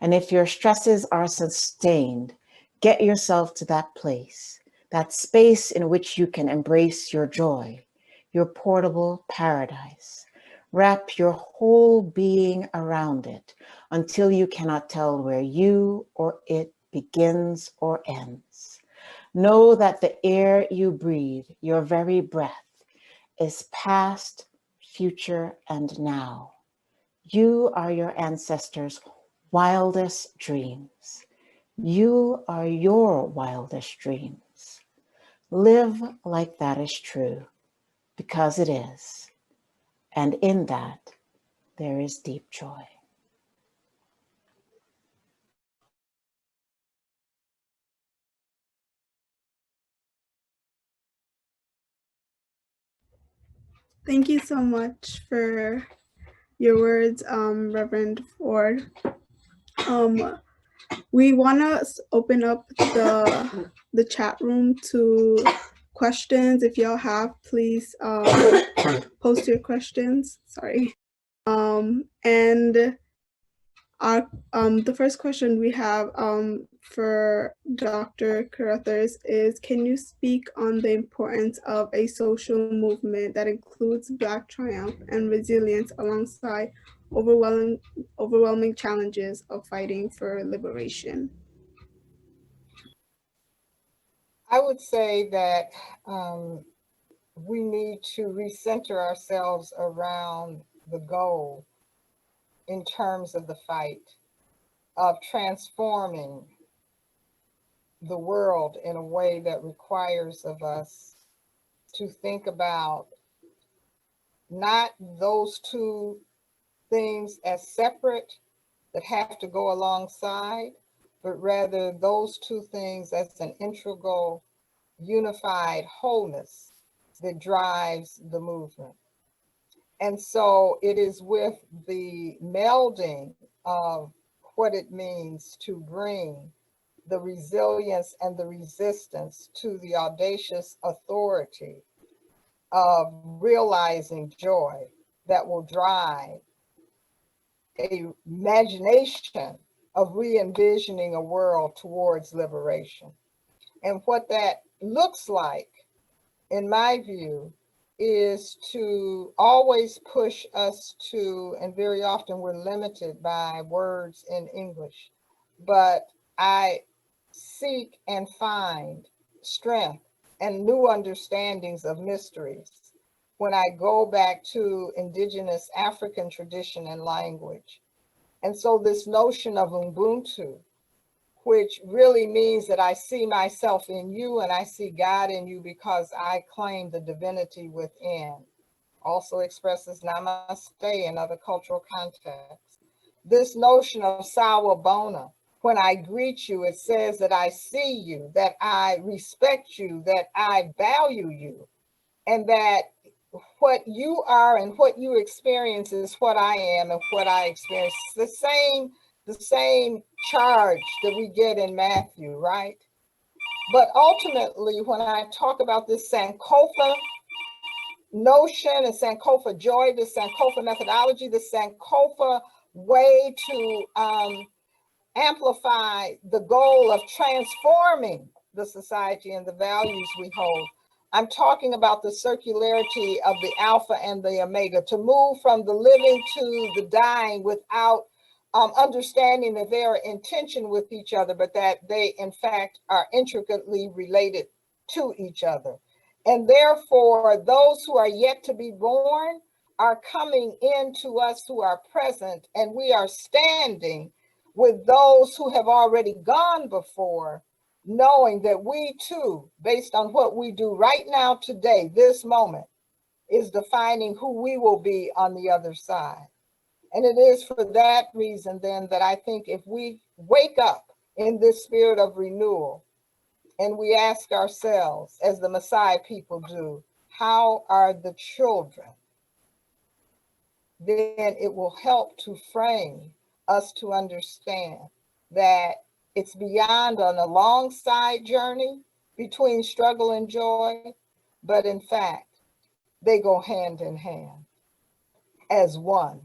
And if your stresses are sustained, Get yourself to that place, that space in which you can embrace your joy, your portable paradise. Wrap your whole being around it until you cannot tell where you or it begins or ends. Know that the air you breathe, your very breath, is past, future, and now. You are your ancestors' wildest dreams. You are your wildest dreams. Live like that is true, because it is. And in that, there is deep joy. Thank you so much for your words, Reverend Forde. We want to open up the chat room to questions. If y'all have, please post your questions. Sorry. And our the first question we have for Dr. Carruthers is, can you speak on the importance of a social movement that includes Black triumph and resilience alongside overwhelming challenges of fighting for liberation? I would say that we need to recenter ourselves around the goal in terms of the fight of transforming the world in a way that requires of us to think about not those two things as separate that have to go alongside, but rather those two things as an integral, unified wholeness that drives the movement. And so it is with the melding of what it means to bring the resilience and the resistance to the audacious authority of realizing joy that will drive a imagination of re-envisioning a world towards liberation. And what that looks like, in my view, is to always push us to, and very often we're limited by words in English, but I seek and find strength and new understandings of mysteries when I go back to indigenous African tradition and language. And so this notion of Ubuntu, which really means that I see myself in you and I see God in you because I claim the divinity within, also expresses namaste in other cultural contexts. This notion of sawabona, when I greet you, it says that I see you, that I respect you, that I value you, and that what you are and what you experience is what I am and what I experience. The same charge that we get in Matthew, right? But ultimately, when I talk about this Sankofa notion and Sankofa joy, this Sankofa methodology, this Sankofa way to amplify the goal of transforming the society and the values we hold, I'm talking about the circularity of the alpha and the omega, to move from the living to the dying without understanding that they are in tension with each other, but that they in fact are intricately related to each other. And therefore, those who are yet to be born are coming into us who are present, and we are standing with those who have already gone before, knowing that we too, based on what we do right now, today, this moment, is defining who we will be on the other side. And it is for that reason then that I think if we wake up in this spirit of renewal and we ask ourselves, as the Maasai people do, how are the children? Then it will help to frame us to understand that it's beyond an alongside journey between struggle and joy, but in fact, they go hand in hand as one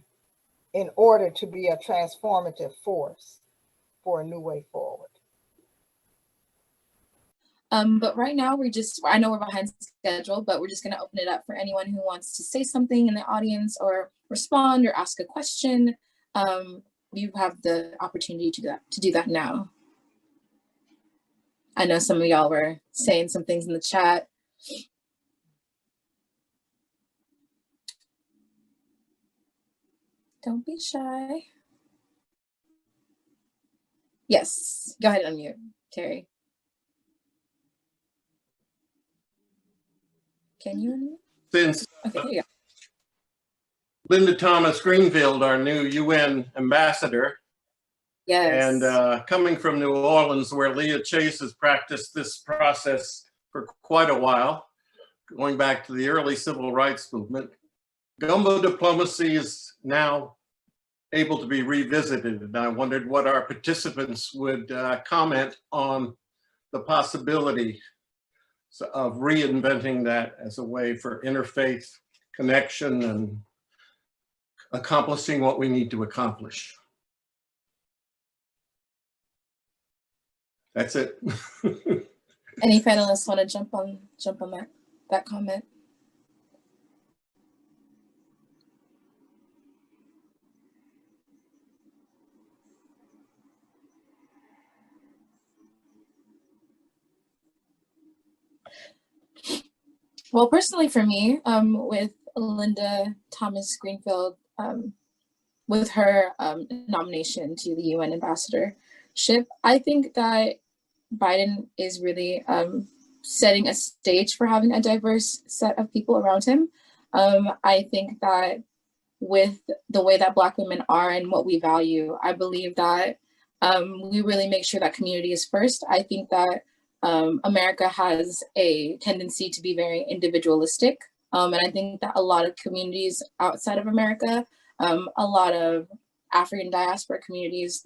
in order to be a transformative force for a new way forward. But right now I know we're behind schedule, but we're just gonna open it up for anyone who wants to say something in the audience or respond or ask a question. You have the opportunity to do that now. I know some of y'all were saying some things in the chat. Don't be shy. Yes, go ahead and unmute, Terry. Can you unmute? Since Okay, there you go. Linda Thomas Greenfield, our new UN ambassador, Yes. and coming from New Orleans, where Leah Chase has practiced this process for quite a while, going back to the early civil rights movement, gumbo diplomacy is now able to be revisited. And I wondered what our participants would comment on the possibility of reinventing that as a way for interfaith connection and accomplishing what we need to accomplish. That's it. Any panelists want to jump on that comment? Well, personally for me, with Linda Thomas Greenfield, with her nomination to the UN ambassadorship, I think that Biden is really setting a stage for having a diverse set of people around him. I think that with the way that Black women are and what we value, I believe that we really make sure that community is first. I think that America has a tendency to be very individualistic. And I think that a lot of communities outside of America, a lot of African diaspora communities,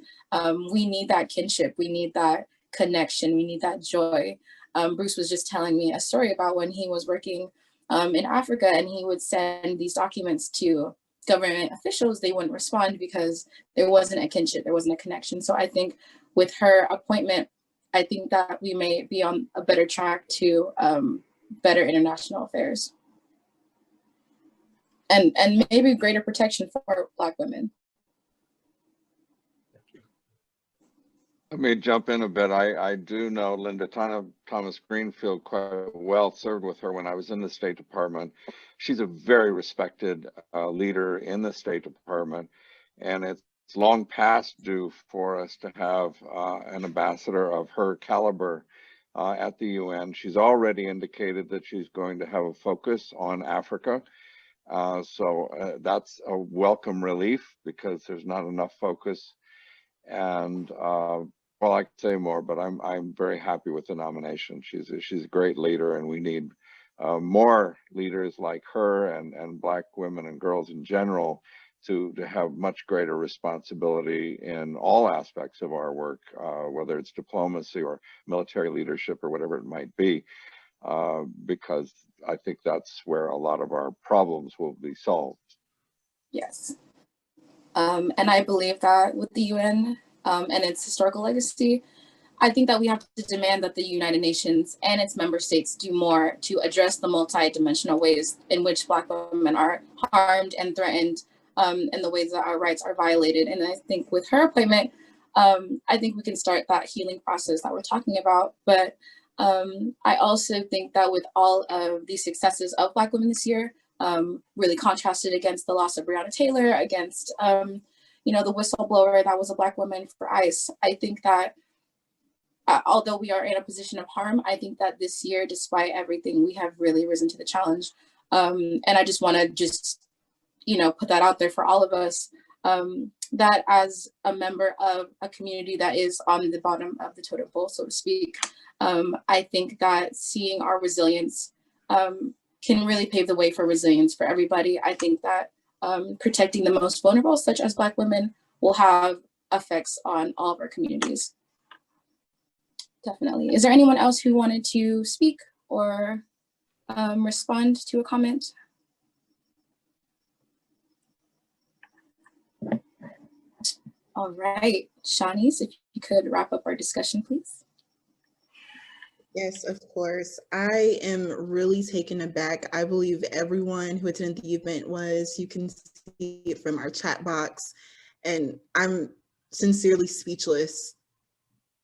we need that kinship, we need that connection, we need that joy. Bruce was just telling me a story about when he was working in Africa and he would send these documents to government officials, they wouldn't respond because there wasn't a kinship, there wasn't a connection. So I think with her appointment, I think that we may be on a better track to better international affairs. And maybe greater protection for Black women. Let me jump in a bit. I do know Linda Thomas Greenfield quite well, served with her when I was in the State Department. She's a very respected leader in the State Department, and it's long past due for us to have an ambassador of her caliber at the UN. She's already indicated that she's going to have a focus on Africa. So that's a welcome relief because there's not enough focus. And well, I could say more, but I'm very happy with the nomination. She's a great leader, and we need more leaders like her and Black women and girls in general to have much greater responsibility in all aspects of our work, whether it's diplomacy or military leadership or whatever it might be, because I think that's where a lot of our problems will be solved. Yes. And I believe that with the UN and its historical legacy, I think that we have to demand that the United Nations and its member states do more to address the multi-dimensional ways in which Black women are harmed and threatened, and the ways that our rights are violated. And I think with her appointment, I think we can start that healing process that we're talking about. But I also think that with all of the successes of Black women this year, really contrasted against the loss of Breonna Taylor, against the whistleblower that was a Black woman for ICE, I think that although we are in a position of harm, I think that this year, despite everything, we have really risen to the challenge. And I just want to put that out there for all of us, that as a member of a community that is on the bottom of the totem pole, so to speak, I think that seeing our resilience can really pave the way for resilience for everybody. I think that protecting the most vulnerable, such as Black women, will have effects on all of our communities. Definitely. Is there anyone else who wanted to speak or respond to a comment? All right, Shanice, if you could wrap up our discussion, please. Yes, of course. I am really taken aback. I believe everyone who attended the event was. You can see it from our chat box, and I'm sincerely speechless.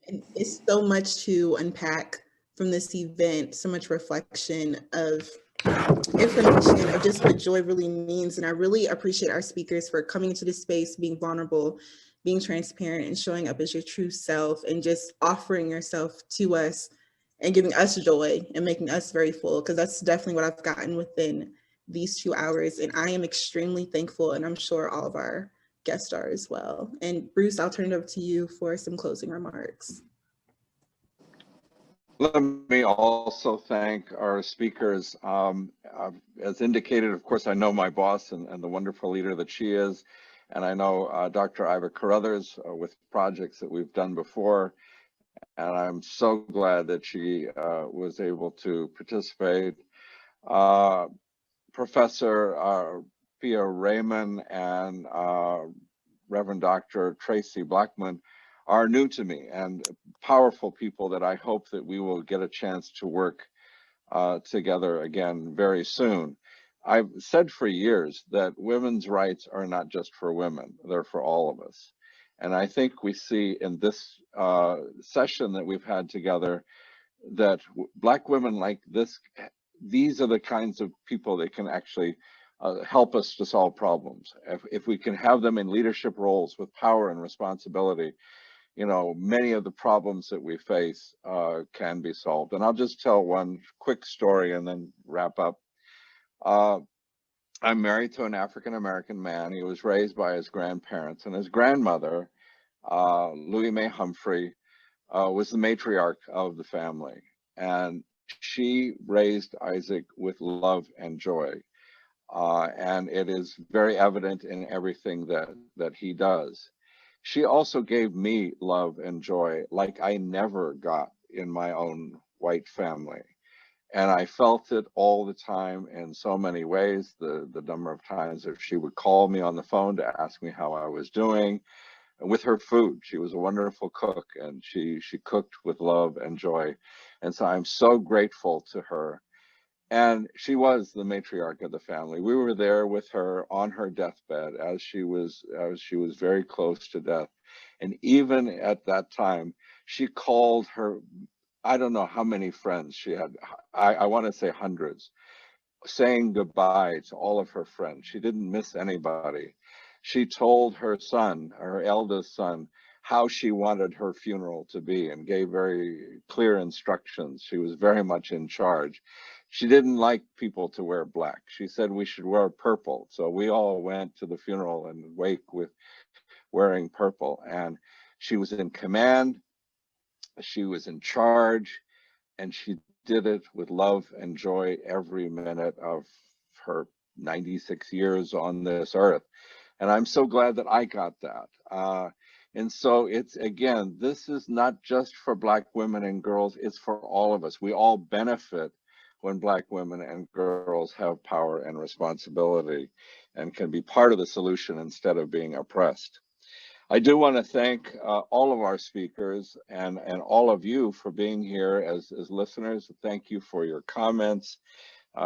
And it's so much to unpack from this event, so much reflection of information of just what joy really means. And I really appreciate our speakers for coming into this space, being vulnerable, being transparent, and showing up as your true self, and just offering yourself to us and giving us joy and making us very full, because that's definitely what I've gotten within these 2 hours. And I am extremely thankful, and I'm sure all of our guests are as well. And Bruce, I'll turn it over to you for some closing remarks. Let me also thank our speakers. As indicated, of course, I know my boss and the wonderful leader that she is. And I know Dr. Iva Carruthers with projects that we've done before. And I'm so glad that she was able to participate. Professor Pia Raymond and Reverend Dr. Traci Blackmon are new to me and powerful people that I hope that we will get a chance to work together again very soon. I've said for years that women's rights are not just for women, they're for all of us. And I think we see in this session that we've had together that Black women like this, these are the kinds of people that can actually help us to solve problems. If we can have them in leadership roles with power and responsibility, you know, many of the problems that we face can be solved. And I'll just tell one quick story and then wrap up. I'm married to an African-American man. He was raised by his grandparents, and his grandmother, Louis May Humphrey, was the matriarch of the family. And she raised Isaac with love and joy. And it is very evident in everything that he does. She also gave me love and joy like I never got in my own white family. And I felt it all the time in so many ways. The number of times that she would call me on the phone to ask me how I was doing. And with her food, she was a wonderful cook, and she cooked with love and joy. And so I'm so grateful to her. And she was the matriarch of the family. We were there with her on her deathbed as she was very close to death. And even at that time, she called her, I don't know how many friends she had. I want to say hundreds, saying goodbye to all of her friends. She didn't miss anybody. She told her son, her eldest son, how she wanted her funeral to be and gave very clear instructions. She was very much in charge. She didn't like people to wear black. She said we should wear purple. So we all went to the funeral and wake with wearing purple. And she was in command. She was in charge, and she did it with love and joy every minute of her 96 years on this earth. And I'm so glad that I got that. And so it's, again, this is not just for Black women and girls, it's for all of us. We all benefit when Black women and girls have power and responsibility and can be part of the solution instead of being oppressed. I do want to thank all of our speakers and all of you for being here as listeners. Thank you for your comments.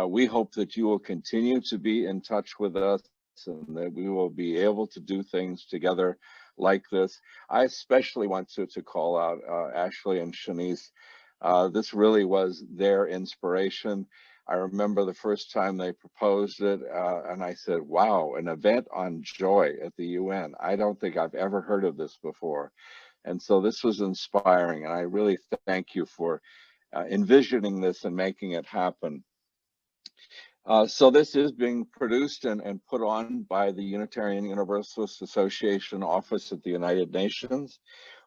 We hope that you will continue to be in touch with us and that we will be able to do things together like this. I especially want to call out Ashley and Shanice. This really was their inspiration. I remember the first time they proposed it, and I said, wow, an event on joy at the UN. I don't think I've ever heard of this before. And so this was inspiring, and I really thank you for envisioning this and making it happen. So this is being produced and put on by the Unitarian Universalist Association office at the United Nations.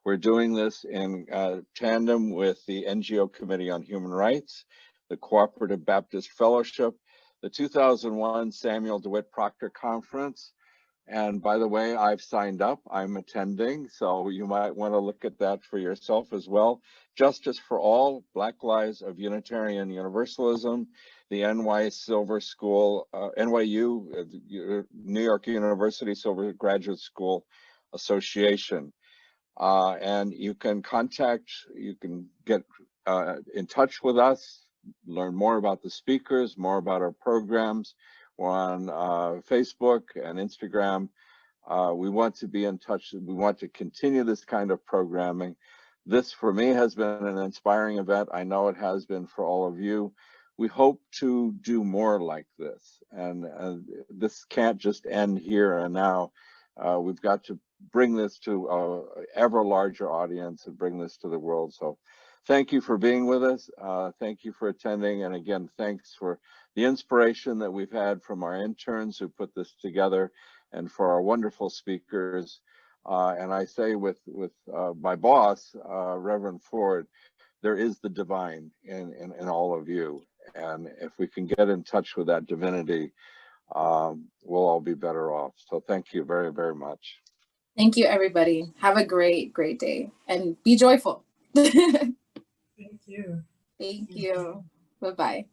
We're doing this in tandem with the NGO Committee on Human Rights, the Cooperative Baptist Fellowship, the 2001 Samuel DeWitt Proctor Conference. And by the way, I've signed up, I'm attending, so you might want to look at that for yourself as well. Justice for All, Black Lives of Unitarian Universalism, the NYU Silver School, NYU, New York University Silver Graduate School Association. And you can get in touch with us, learn more about the speakers, more about our programs. We're on Facebook and Instagram. We want to be in touch. We want to continue this kind of programming. This, for me, has been an inspiring event. I know it has been for all of you. We hope to do more like this. And this can't just end here and now. We've got to bring this to an ever larger audience and bring this to the world. So thank you for being with us. Thank you for attending. And again, thanks for the inspiration that we've had from our interns who put this together and for our wonderful speakers. And I say with my boss, Reverend Forde, there is the divine in all of you. And if we can get in touch with that divinity, we'll all be better off. So thank you very, very much. Thank you, everybody. Have a great, great day and be joyful. Thank you. Thank you. Bye-bye.